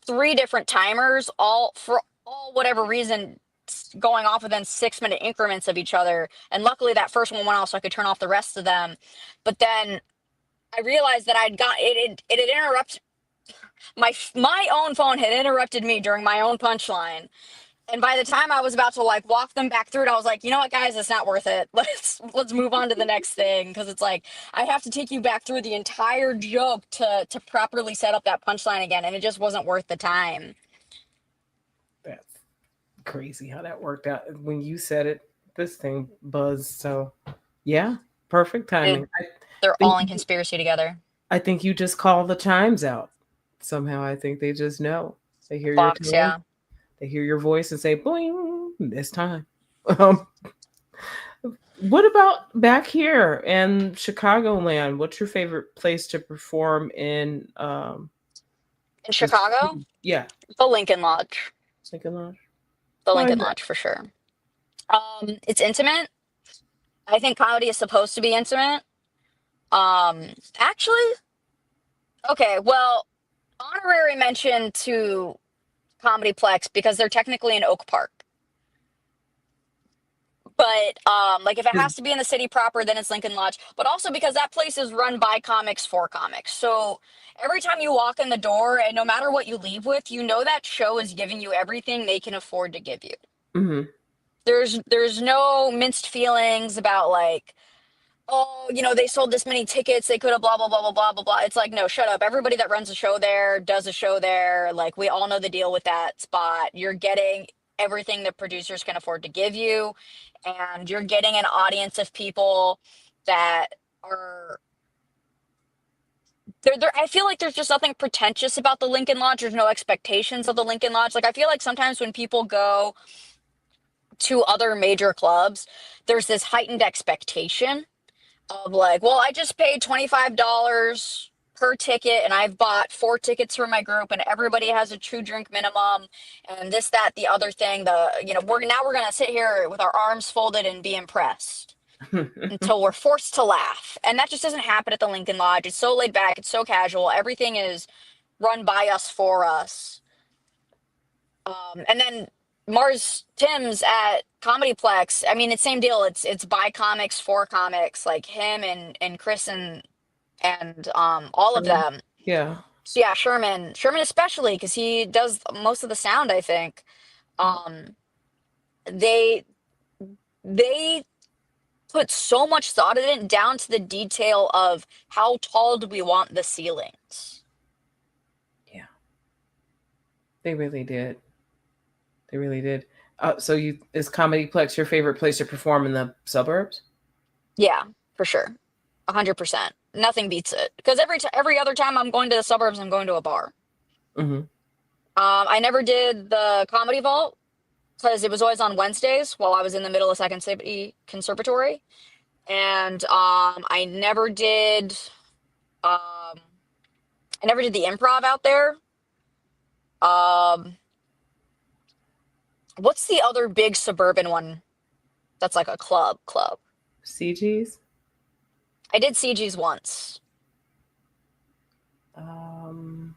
B: three different timers, all for all whatever reason, going off within 6 minute increments of each other. And luckily that first one went off so I could turn off the rest of them. But then I realized that it had interrupted my own phone had interrupted me during my own punchline. And by the time I was about to like walk them back through it, I was like, you know what, guys, it's not worth it. Let's move on to the next thing, because it's like I have to take you back through the entire joke to properly set up that punchline again, and it just wasn't worth the time.
A: That's crazy how that worked out. When you said it, this thing buzzed. So yeah, perfect timing.
B: Dude, they're
A: Think
B: all in conspiracy together.
A: I think you just call the chimes out. Somehow I think they just know. They hear your
B: Fox,
A: tone,
B: yeah.
A: they hear your voice and say, boing, this time. Um, what about back here in Chicagoland? What's your favorite place to perform in
B: In
A: the
B: Chicago,
A: city? Yeah,
B: the Lincoln Lodge.
A: Lincoln Lodge.
B: The
A: Why is
B: Lincoln
A: that?
B: Lodge for sure. It's intimate. I think comedy is supposed to be intimate. Actually, okay, well, honorary mention to Comedy Plex because they're technically in Oak Park. But like if it has to be in the city proper, then it's Lincoln Lodge. But also because that place is run by comics for comics. So every time you walk in the door, and no matter what you leave with, you know that show is giving you everything they can afford to give you.
A: Mm-hmm.
B: There's no minced feelings about like, oh, they sold this many tickets, they could have blah blah blah blah blah blah blah. It's like, no, shut up. Everybody that runs a show there does a show there. Like we all know the deal with that spot. You're getting everything the producers can afford to give you, and you're getting an audience of people that are there. I feel like there's just nothing pretentious about the Lincoln Lodge. There's no expectations of the Lincoln Lodge. Like I feel like sometimes when people go to other major clubs, there's this heightened expectation of like, well, I just paid $25 per ticket, and I've bought 4 tickets for my group, and everybody has a 2 drink minimum, and this, that, the other thing. We're gonna sit here with our arms folded and be impressed until we're forced to laugh, and that just doesn't happen at the Lincoln Lodge. It's so laid back, it's so casual. Everything is run by us for us. And then Mars Tim's at Comedyplex. I mean, it's same deal. It's by comics for comics, like him and Chris and all of
A: Sherman?
B: them.
A: Yeah.
B: So yeah, Sherman especially because he does most of the sound, I think. Um, they they put so much thought in it, down to the detail of how tall do we want the ceilings.
A: Yeah. They really did. They really did. So you is Comedyplex your favorite place to perform in the suburbs?
B: Yeah, for sure, 100%. Nothing beats it because every other time I'm going to the suburbs, I'm going to a bar.
A: Mm-hmm.
B: I never did the Comedy Vault because it was always on Wednesdays while I was in the middle of Second City Conservatory, and um, I never did the improv out there. Um, what's the other big suburban one that's like a club?
A: CG's?
B: I did CG's once.
A: Um,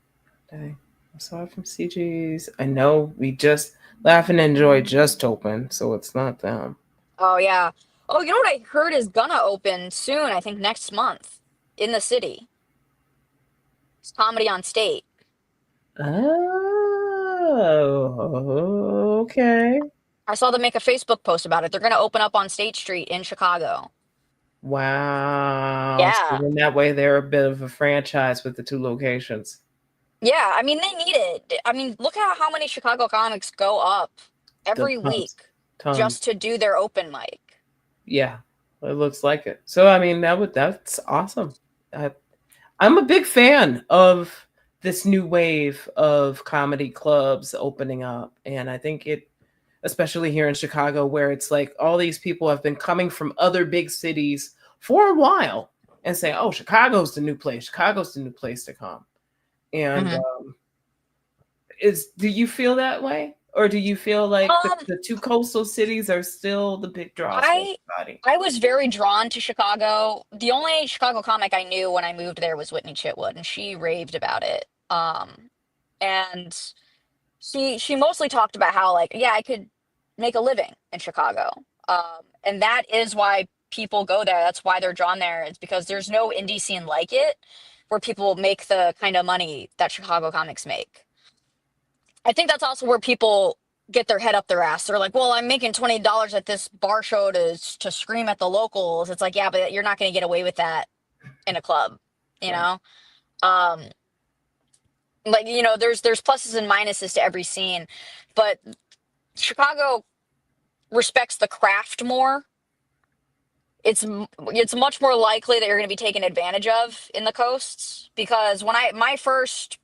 A: dang. Aside from CG's, I know we just Laugh and Enjoy just opened, so it's not them.
B: Oh yeah. Oh, you know what I heard is gonna open soon, I think next month in the city. It's Comedy on State.
A: Oh, okay.
B: I saw them make a Facebook post about it. They're gonna open up on State Street in Chicago.
A: Wow. So
B: Yeah.
A: then that way they're a bit of a franchise with the two locations.
B: Yeah, I mean they need it. I mean, look at how many Chicago comics go up
A: The
B: every
A: tons,
B: week
A: tons.
B: just to do their open mic.
A: Yeah, it looks like it. So I mean, that's awesome. I, I'm a big fan of this new wave of comedy clubs opening up, and I think it, especially here in Chicago, where it's like all these people have been coming from other big cities for a while and say, "Oh, Chicago's the new place. Chicago's the new place to come." And
B: Hmm.
A: is do you feel that way, or do you feel like
B: Um,
A: the two coastal cities are still the big draws for
B: I
A: everybody?
B: I was very drawn to Chicago. The only Chicago comic I knew when I moved there was Whitney Chitwood, and she raved about it. And she mostly talked about how, like, yeah, I could make a living in Chicago. And that is why people go there. That's why they're drawn there. It's because there's no indie scene like it where people make the kind of money that Chicago comics make. I think that's also where people get their head up their ass. They're like, "Well, I'm making $20 at this bar show to scream at the locals." It's like, yeah, but you're not going to get away with that in a club, you
A: Right.
B: know. Um, like, there's pluses and minuses to every scene, but Chicago respects the craft more. It's much more likely that you're going to be taken advantage of in the coasts because when I my first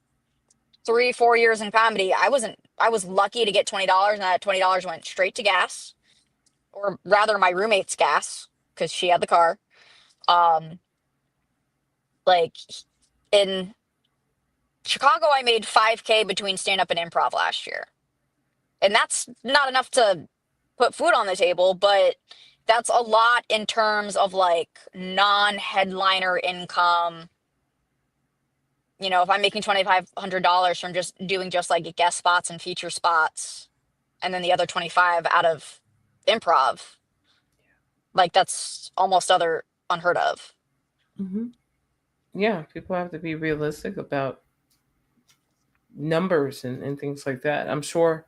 B: 3 4 years in comedy, I was lucky to get $20, and that $20 went straight to gas, or rather my roommate's gas because she had the car. Um, like in Chicago, I made 5K between stand up and improv last year, and that's not enough to put food on the table, but that's a lot in terms of like non-headliner income. If I'm making $2,500 from just doing just like guest spots and feature spots, and then the other 25 out of improv, like that's almost other unheard of.
A: Hmm. Yeah, people have to be realistic about numbers and things like that. I'm sure,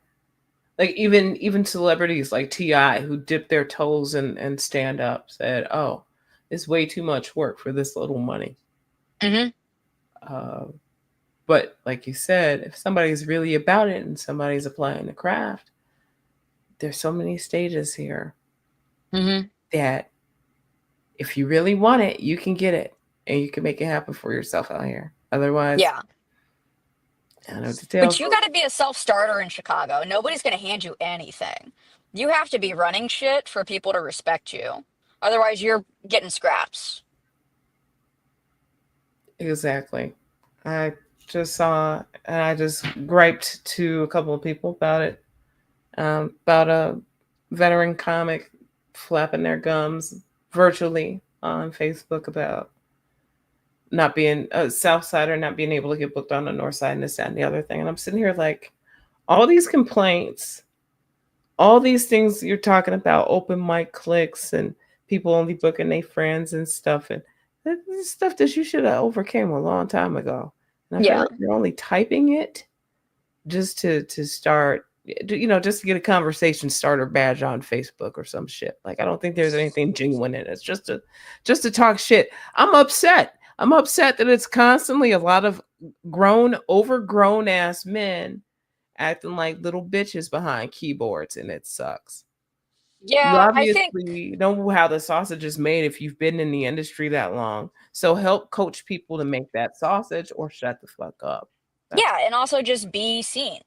A: like even celebrities like Ti who dipped their toes and stand up said, "Oh, it's way too much work for this little money."
B: Hmm.
A: Uh, but like you said, if somebody's really about it and somebody's applying the craft, there's so many stages here
B: Hmm.
A: that if you really want it, you can get it and you can make it happen for yourself out here. Otherwise,
B: Yeah.
A: I don't know what to tell
B: But you got
A: folks.
B: to be a self-starter in Chicago. Nobody's going to hand you anything. You have to be running shit for people to respect you. Otherwise, you're getting scraps.
A: Exactly. I just saw, and I just griped to a couple of people about it, about a veteran comic flapping their gums virtually on Facebook about not being a South Sider, not being able to get booked on the North Side, and this, that, and the other thing. And I'm sitting here like, all these complaints, all these things you're talking about, open mic clicks and people only booking their friends and stuff, and this is stuff that you should have overcame a long time ago. And I feel
B: Yeah.
A: like you're only typing it just to start, just to get a conversation starter badge on Facebook or some shit. Like I don't think there's anything genuine in it. It's just to talk shit. I'm upset. I'm upset that it's constantly a lot of overgrown ass men acting like little bitches behind keyboards, and it sucks. You
B: Yeah, I think
A: obviously know how the sausage is made if you've been in the industry that long. So help coach people to make that sausage or shut the fuck up. That's
B: yeah, and also just be seen.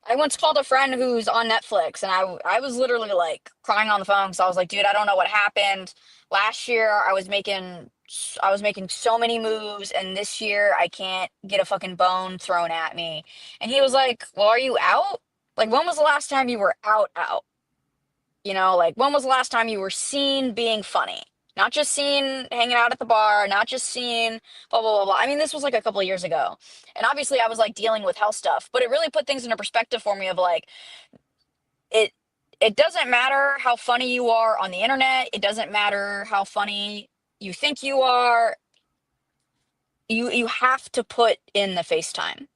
B: I once called a friend who's on Netflix, and I was literally like crying on the phone because I was like, dude, I don't know what happened. Last year I was making so many moves, and this year I can't get a fucking bone thrown at me. And he was like, well, are you out? Like, when was the last time you were out? You know, like when was the last time you were seen being funny? Not just seen hanging out at the bar, not just seen blah, blah, blah, blah. I mean, this was like a couple of years ago. And obviously I was like dealing with health stuff, but it really put things into perspective for me of like, it, it doesn't matter how funny you are on the internet. It doesn't matter how funny you think you are. You have to put in the FaceTime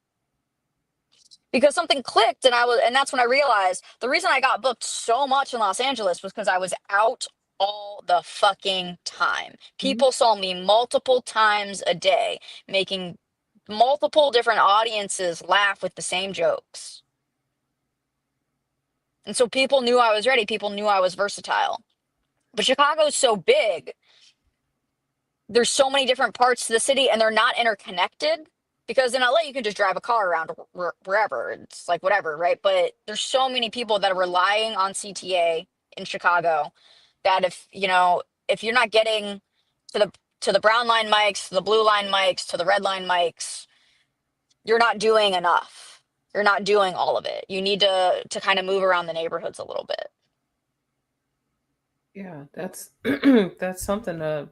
B: because something clicked and that's when I realized the reason I got booked so much in Los Angeles was because I was out all the fucking time.
A: Mhm.
B: People saw me multiple times a day, making multiple different audiences laugh with the same jokes. And so people knew I was ready, people knew I was versatile. But Chicago's so big, there's so many different parts to the city and they're not interconnected because in LA you can just drive a car around wherever. It's like whatever, right? But there's so many people that are relying on CTA in Chicago that if you're not getting to the brown line mics, to the blue line mics, to the red line mics, you're not doing enough. You're not doing all of it. You need to kind of move around the neighborhoods a little bit.
A: Yeah, that's that's something to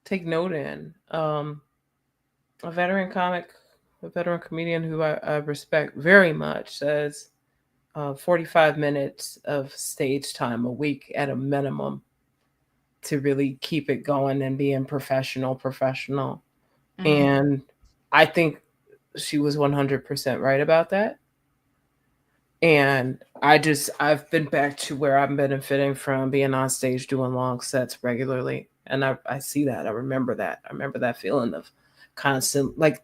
A: take note in. A veteran comic, a veteran comedian who I respect very much says 45 minutes of stage time a week at a minimum to really keep it going and being professional.
B: Hmm.
A: And I think she was 100% right about that. And I've been back to where I'm benefiting from being on stage doing long sets regularly. And I see that. I remember that. I remember that feeling of constant, like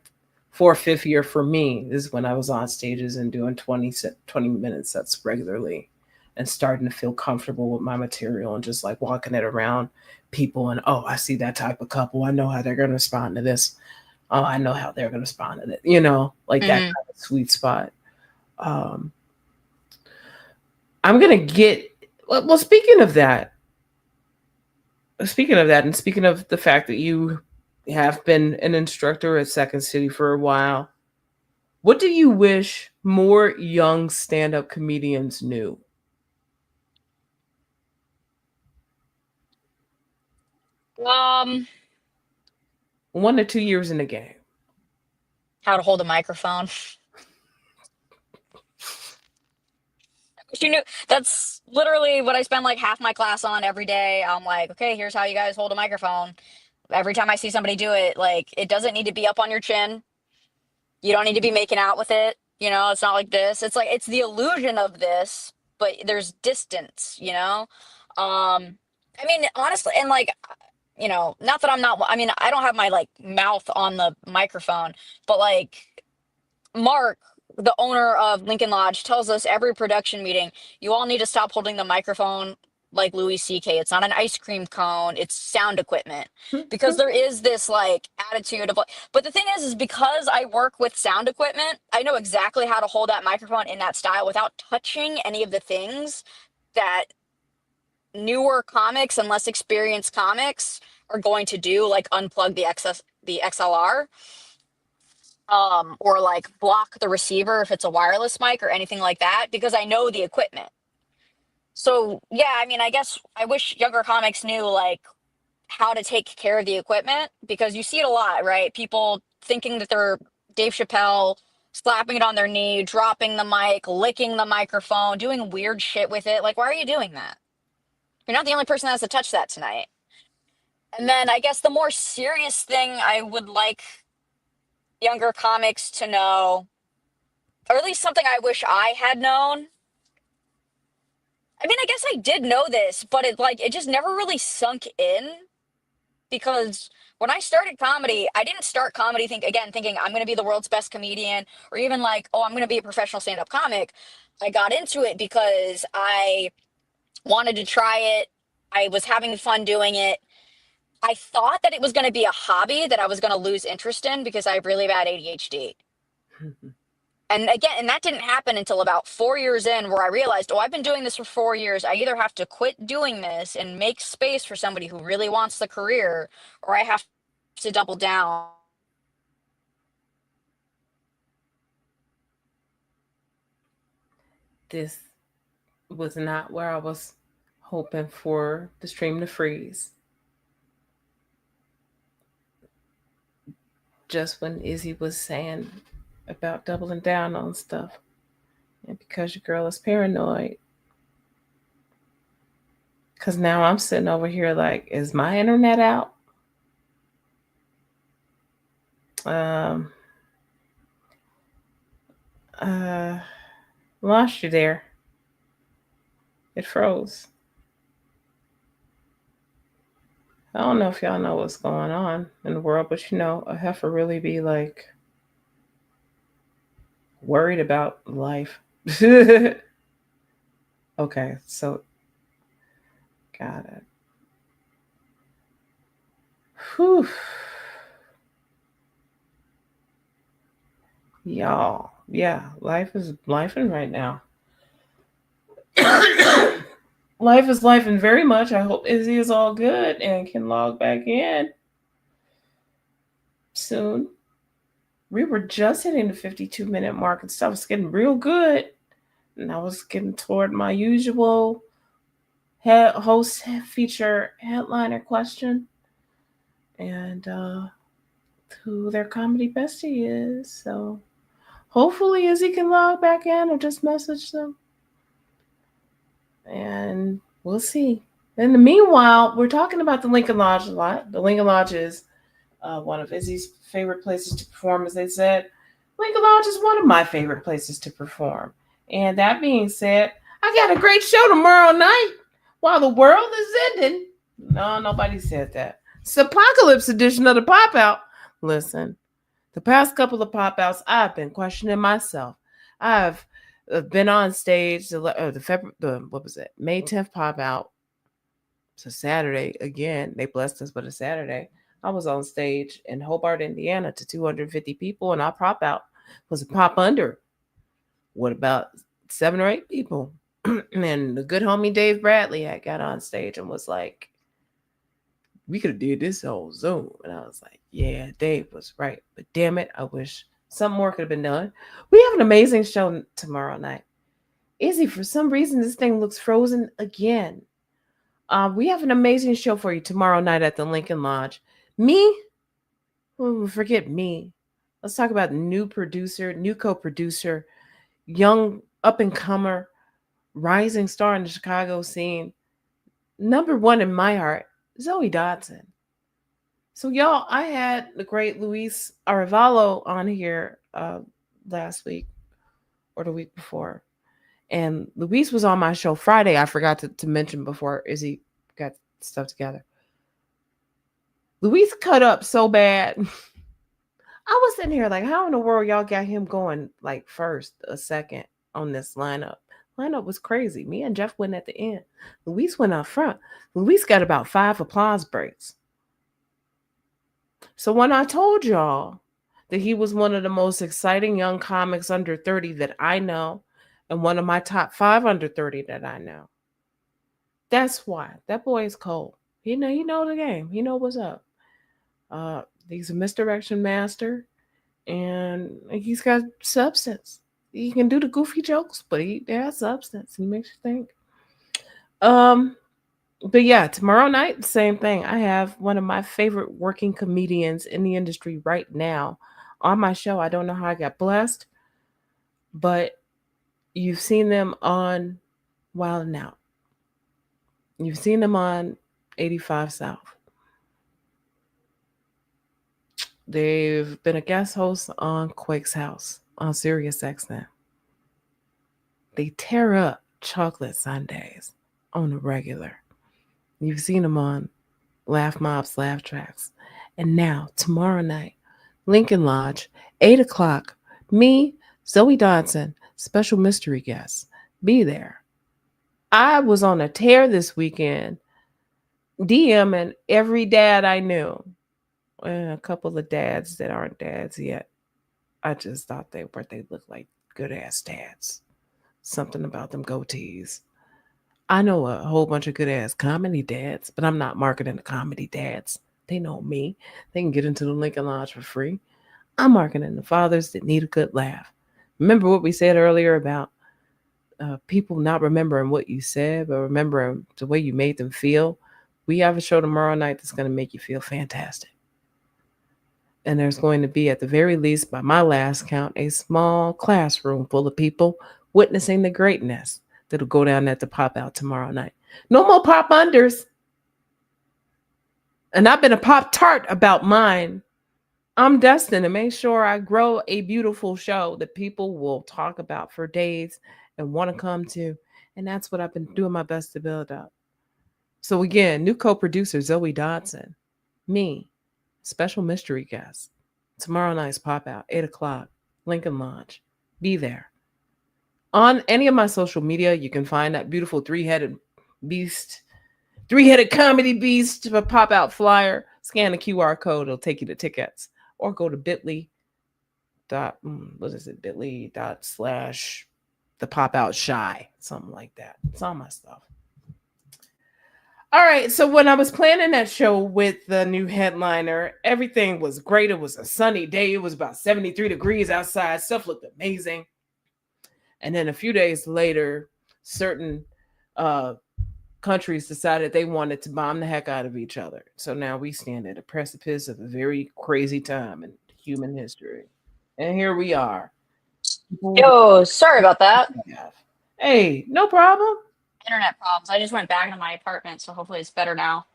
A: 4th, 5th year for me is when I was on stages and doing 20-minute sets regularly and starting to feel comfortable with my material and just like walking it around people. And, oh, I see that type of couple. I know how they're going to respond to this. Oh, I know how they're going to respond to it. Like that
B: Hmm.
A: kind of sweet spot. Um, I'm gonna get well. Speaking of that, and speaking of the fact that you have been an instructor at Second City for a while, what do you wish more young stand-up comedians knew?
B: Um,
A: 1 to 2 years in the game.
B: how to hold a microphone. She knew that's literally what I spend like half my class on every day. I'm like, okay, here's how you guys hold a microphone. Every time I see somebody do it, like it doesn't need to be up on your chin. You don't need to be making out with it. It's not like this. It's like it's the illusion of this, but there's distance, I mean, honestly, and like, not that I'm not, I mean, I don't have my like mouth on the microphone, but like Mark, the owner of Lincoln Lodge, tells us every production meeting, you all need to stop holding the microphone like Louis C.K. It's not an ice cream cone, it's sound equipment. Because there is this like attitude of like, but the thing is because I work with sound equipment, I know exactly how to hold that microphone in that style without touching any of the things that newer comics and less experienced comics are going to do, like unplug the XLR. or like block the receiver if it's a wireless mic or anything like that because I know the equipment. So yeah, I mean, I guess I wish younger comics knew like how to take care of the equipment because you see it a lot, right? People thinking that they're Dave Chappelle, slapping it on their knee, dropping the mic, licking the microphone, doing weird shit with it. Like, why are you doing that? You're not the only person that has to touch that tonight. And then I guess the more serious thing I would like younger comics to know, or at least something I wish I had known. I mean, I guess I did know this, but it just never really sunk in because when I started comedy, I didn't start comedy thinking I'm going to be the world's best comedian or even like, oh, I'm going to be a professional stand-up comic. I got into it because I wanted to try it. I was having fun doing it. I thought that it was going to be a hobby that I was going to lose interest in because I have really bad ADHD. And again, and that didn't happen until about 4 years in, where I realized, oh, I've been doing this for 4 years. I either have to quit doing this and make space for somebody who really wants the career, or I have to double down.
A: This was not where I was hoping for the stream to freeze. Just when Izzy was saying about doubling down on stuff. And because your girl is paranoid, because now I'm sitting over here like, is my internet out? Um, uh, Lost you there. It froze. I don't know if y'all know what's going on in the world, but a heifer really be like worried about life. Okay, so got it. Whew. Y'all, yeah, life is lifing right now. Life is life and very much. I hope Izzy is all good and can log back in soon. We were just hitting the 52-minute mark and stuff was getting real good. And I was getting toward my usual host feature headliner question and who their comedy bestie is. So hopefully Izzy can log back in or just message them. And we'll see. In the meanwhile, we're talking about the Lincoln Lodge a lot. The Lincoln Lodge is one of Izzy's favorite places to perform, as they said. Lincoln Lodge is one of my favorite places to perform. And that being said, I got a great show tomorrow night while the world is ending. No, nobody said that. It's the apocalypse edition of the Pop Out. Listen, the past couple of pop outs, I've been questioning myself. I've been on stage what was it? May 10th pop out. It's a Saturday again. They blessed us with a Saturday. I was on stage in Hobart, Indiana, to 250 people, and our pop out was a pop under. What about 7 or 8 people? And the good homie Dave Bradley had got on stage and was like, "We could have did this whole Zoom," and I was like, "Yeah, Dave was right, but damn it, I wish some more could have been done." We have an amazing show tomorrow night. Izzy, for some reason, this thing looks frozen again. We have an amazing show for you tomorrow night at the Lincoln Lodge. Me? Forget me. Let's talk about new producer, new co-producer, young up and comer, rising star in the Chicago scene. Number one in my heart, Zoe Dodson. So y'all, I had the great Luis Arevalo on here last week or the week before. And Luis was on my show Friday. I forgot to mention before Izzy got stuff together. Luis cut up so bad. I was sitting here like, how in the world y'all got him going like first, a second on this lineup? Lineup was crazy. Me and Jeff went at the end. Luis went up front. Luis got about 5 applause breaks. So when I told y'all that he was one of the most exciting young comics under 30 that I know, and one of my top 5 under 30 that I know, that's why. That boy is cold. He know the game. He know what's up. He's a misdirection master. and he's got substance. He can do the goofy jokes, but he has substance. He makes you think. Um, but yeah, tomorrow night, same thing. I have one of my favorite working comedians in the industry right now on my show. I don't know how I got blessed, but you've seen them on Wild and Out. You've seen them on 85 South. They've been a guest host on Quake's House on Sirius XM. They tear up chocolate sundaes on the regular. You've seen them on Laugh Mobs, Laugh Tracks. And now, tomorrow night, Lincoln Lodge, 8 o'clock, me, Zoe Dodson, special mystery guest. Be there. I was on a tear this weekend, DMing every dad I knew. And a couple of dads that aren't dads yet. I just thought they looked like good ass dads. Something about them goatees. I know a whole bunch of good ass comedy dads, but I'm not marketing the comedy dads. They know me. They can get into the Lincoln Lodge for free. I'm marketing the fathers that need a good laugh. Remember what we said earlier about people not remembering what you said, but remembering the way you made them feel? We have a show tomorrow night that's going to make you feel fantastic. And there's going to be, at the very least, by my last count, a small classroom full of people witnessing the greatness that'll go down at the pop out tomorrow night. No more pop unders. And I've been a pop tart about mine. I'm destined to make sure I grow a beautiful show that people will talk about for days and want to come to. And that's what I've been doing my best to build up. So again, new co-producer Zoe Dodson, me, special mystery guest. Tomorrow night's pop out, 8 o'clock, Lincoln Lodge. Be there. On any of my social media, you can find that beautiful beast, three-headed comedy beast pop out flyer. Scan the QR code, it'll take you to tickets. Or go to bit.ly bit.ly / the pop out shy, something like that. It's all my stuff. All right, so when I was planning that show with the new headliner, everything was great. It was a sunny day. It was about 73 degrees outside. Stuff looked amazing. And then a few days later, certain countries decided they wanted to bomb the heck out of each other. So now we stand at a precipice of a very crazy time in human history. And here we are.
B: Yo, sorry about that.
A: Hey, no problem.
B: Internet problems. I just went back to my apartment, so hopefully it's better now.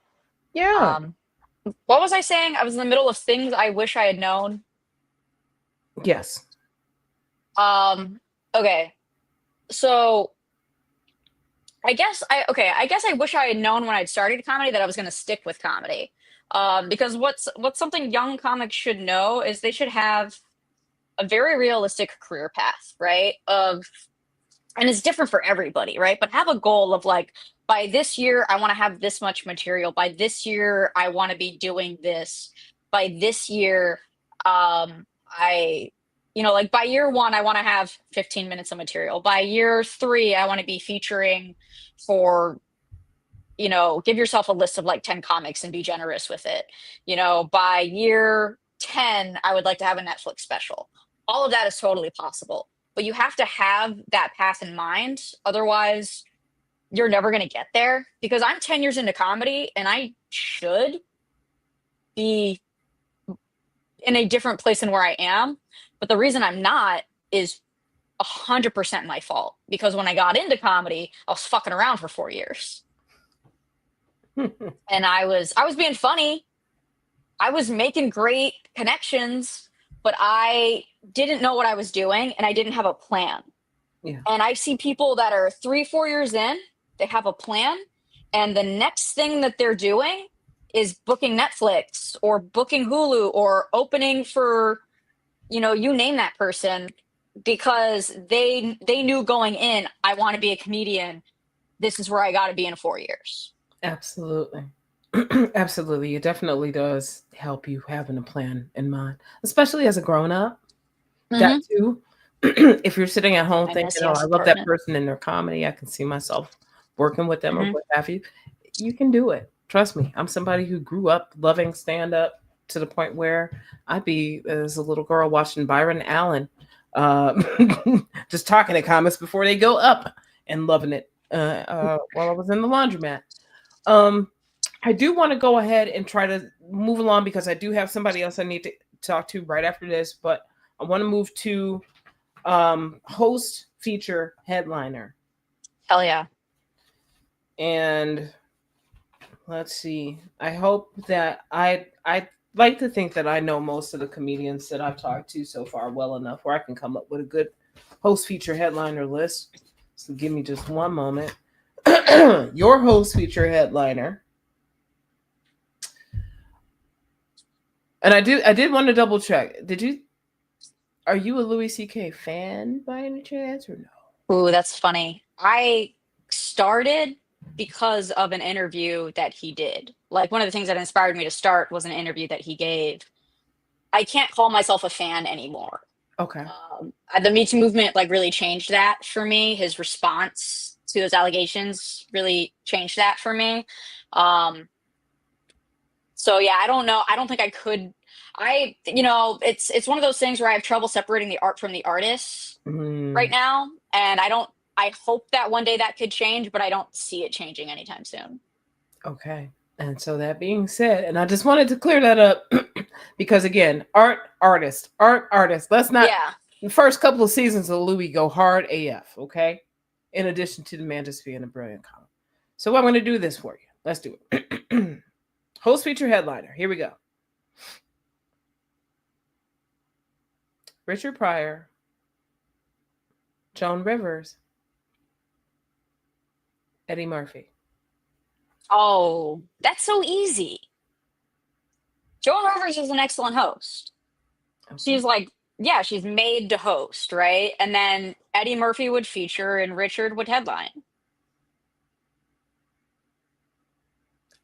A: Yeah.
B: What was I saying? I was in the middle of things I wish I had known.
A: Yes.
B: Okay. So I guess I wish I had known when I'd started comedy that I was going to stick with comedy. Because what's something young comics should know is they should have a very realistic career path, right? And it's different for everybody, right? But have a goal of like, by this year, I want to have this much material. By this year, I want to be doing this. By this year, like by year 1, I want to have 15 minutes of material. By year 3, I want to be featuring for, give yourself a list of like 10 comics and be generous with it. By year 10, I would like to have a Netflix special. All of that is totally possible, but you have to have that path in mind. Otherwise, you're never going to get there, because I'm 10 years into comedy and I should be in a different place than where I am. But the reason I'm not is 100% my fault, because when I got into comedy, I was fucking around for 4 years. And I was being funny. I was making great connections, but I didn't know what I was doing and I didn't have a plan.
A: Yeah.
B: And I see people that are 3-4 years in, they have a plan, and the next thing that they're doing is booking Netflix or booking Hulu or opening for, you name that person, because they knew going in, I want to be a comedian. This is where I got to be in 4 years.
A: Absolutely. Absolutely. It definitely does help you having a plan in mind, especially as a grown up. That too. If you're sitting at home thinking, oh, I love that person in their comedy, I can see myself working with them or what have you. You can do it. Trust me. I'm somebody who grew up loving stand up. to the point where I'd be as a little girl watching Byron Allen, just talking to comics before they go up and loving it while I was in the laundromat. Um, I do want to go ahead and try to move along because I do have somebody else I need to talk to right after this, but I want to move to host feature headliner.
B: Hell yeah.
A: And let's see. I hope that I like to think that I know most of the comedians that I've talked to so far well enough where I can come up with a good host feature headliner list. So give me just one moment. Your host feature headliner. And I did want to double check. Are you a Louis C.K. fan by any chance or no?
B: Ooh, that's funny. I started because of an interview that he did. Like one of the things that inspired me to start was an interview that he gave. I can't call myself a fan anymore.
A: Okay.
B: The Me Too movement like really changed that for me. His response to those allegations really changed that for me. Um, so yeah, I don't know. I don't think I could. It's one of those things where I have trouble separating the art from the artist right
A: Mm,
B: now, and I don't. I hope that one day that could change, but I don't see it changing anytime soon.
A: okay. And so that being said, and I just wanted to clear that up because again, art artist. Let's not
B: Yeah.
A: the first couple of seasons of Louis go hard AF, okay? In addition to the man just being a brilliant comic. So I'm gonna do this for you. Let's do it. Host feature headliner. Here we go. Richard Pryor, Joan Rivers, Eddie Murphy.
B: Oh, that's so easy. Joan Rivers is an excellent host.
A: Okay.
B: She's like, yeah, she's made to host, right? And then Eddie Murphy would feature and Richard would headline.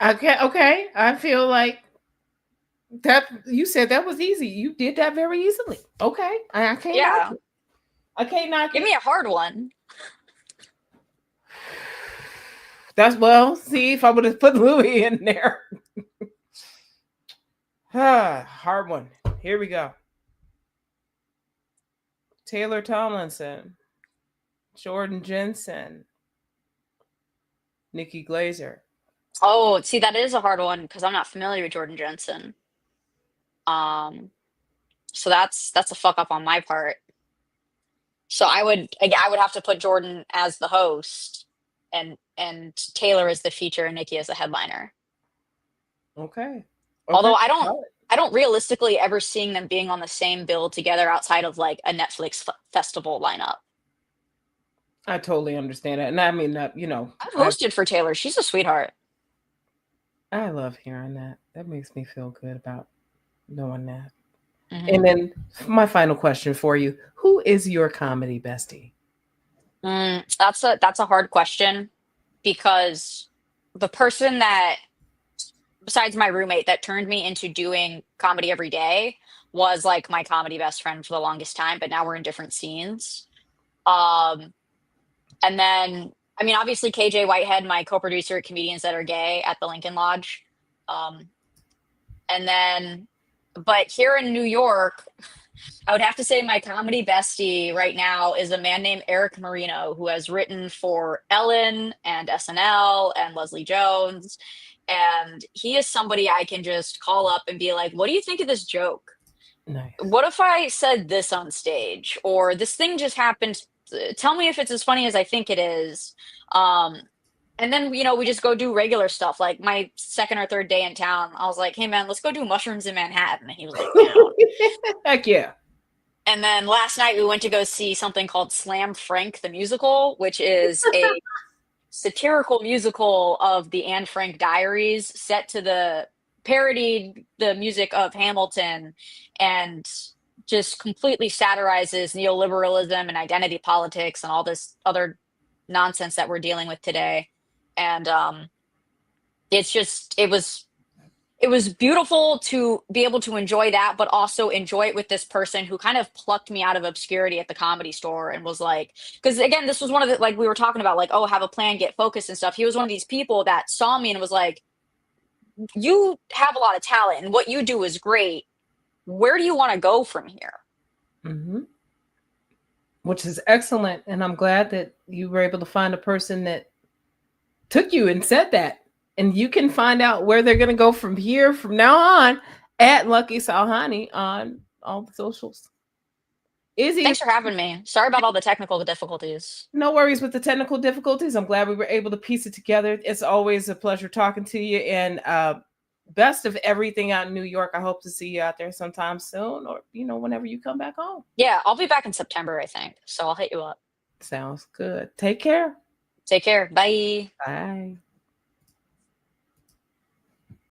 A: Okay, okay. I feel like that you said that was easy. You did that very easily. Okay. I can't knock
B: Yeah.
A: it. I can't knock
B: Give
A: it.
B: me a hard one.
A: That's well, see if I would have put Louis in there. Hard one. Here we go. Taylor Tomlinson, Jordan Jensen, Nikki Glazer.
B: Oh, see, that is a hard one because I'm not familiar with Jordan Jensen. Um, so that's a fuck up on my part. So I would have to put Jordan as the host and Taylor as the feature and Nikki as the headliner.
A: Okay.
B: Although
A: Okay. Solid.
B: I don't realistically ever seeing them being on the same bill together outside of like a Netflix festival lineup.
A: I totally understand it. And I mean that,
B: I've hosted for Taylor. She's a sweetheart.
A: I love hearing that. That makes me feel good about knowing that.
B: Hmm.
A: And then my final question for you. Who is your comedy bestie?
B: That's a hard question because the person that besides my roommate that turned me into doing comedy every day was like my comedy best friend for the longest time, but now we're in different scenes. Um, and then I mean obviously KJ Whitehead, my co-producer at Comedians That Are Gay at the Lincoln Lodge. Um, and then but here in New York, I would have to say my comedy bestie right now is a man named Eric Marino, who has written for Ellen and SNL and Leslie Jones. And he is somebody I can just call up and be like, what do you think of this joke?
A: Nice.
B: What if I said this on stage? Or this thing just happened. Tell me if it's as funny as I think it is. Um, and then, we just go do regular stuff. Like my second or third day in town, I was like, hey, man, let's go do mushrooms in Manhattan. And he was like, down.
A: Heck yeah.
B: And then last night we went to go see something called Slam Frank the Musical, which is a satirical musical of the Anne Frank Diaries set to the parodied the music of Hamilton and just completely satirizes neoliberalism and identity politics and all this other nonsense that we're dealing with today. And it was beautiful to be able to enjoy that, but also enjoy it with this person who kind of plucked me out of obscurity at the Comedy Store and was like, because again, this was one of the, like we were talking about, like, oh, have a plan, get focused and stuff. He was one of these people that saw me and was like, you have a lot of talent and what you do is great. Where do you want to go from here?
A: Mm-hmm. Which is excellent. And I'm glad that you were able to find a person that took you and said that. And you can find out where they're going to go from here, from now on, at Lucky Salhani on all the socials. Izzy,
B: Thanks for having me. Sorry about all the technical difficulties.
A: no worries with the technical difficulties. I'm glad we were able to piece it together. It's always a pleasure talking to you. And best of everything out in New York. I hope to see you out there sometime soon, or whenever you come back home.
B: Yeah, I'll be back in September, I think. So I'll hit you up.
A: Sounds good. Take care.
B: Take care. Bye.
A: Bye.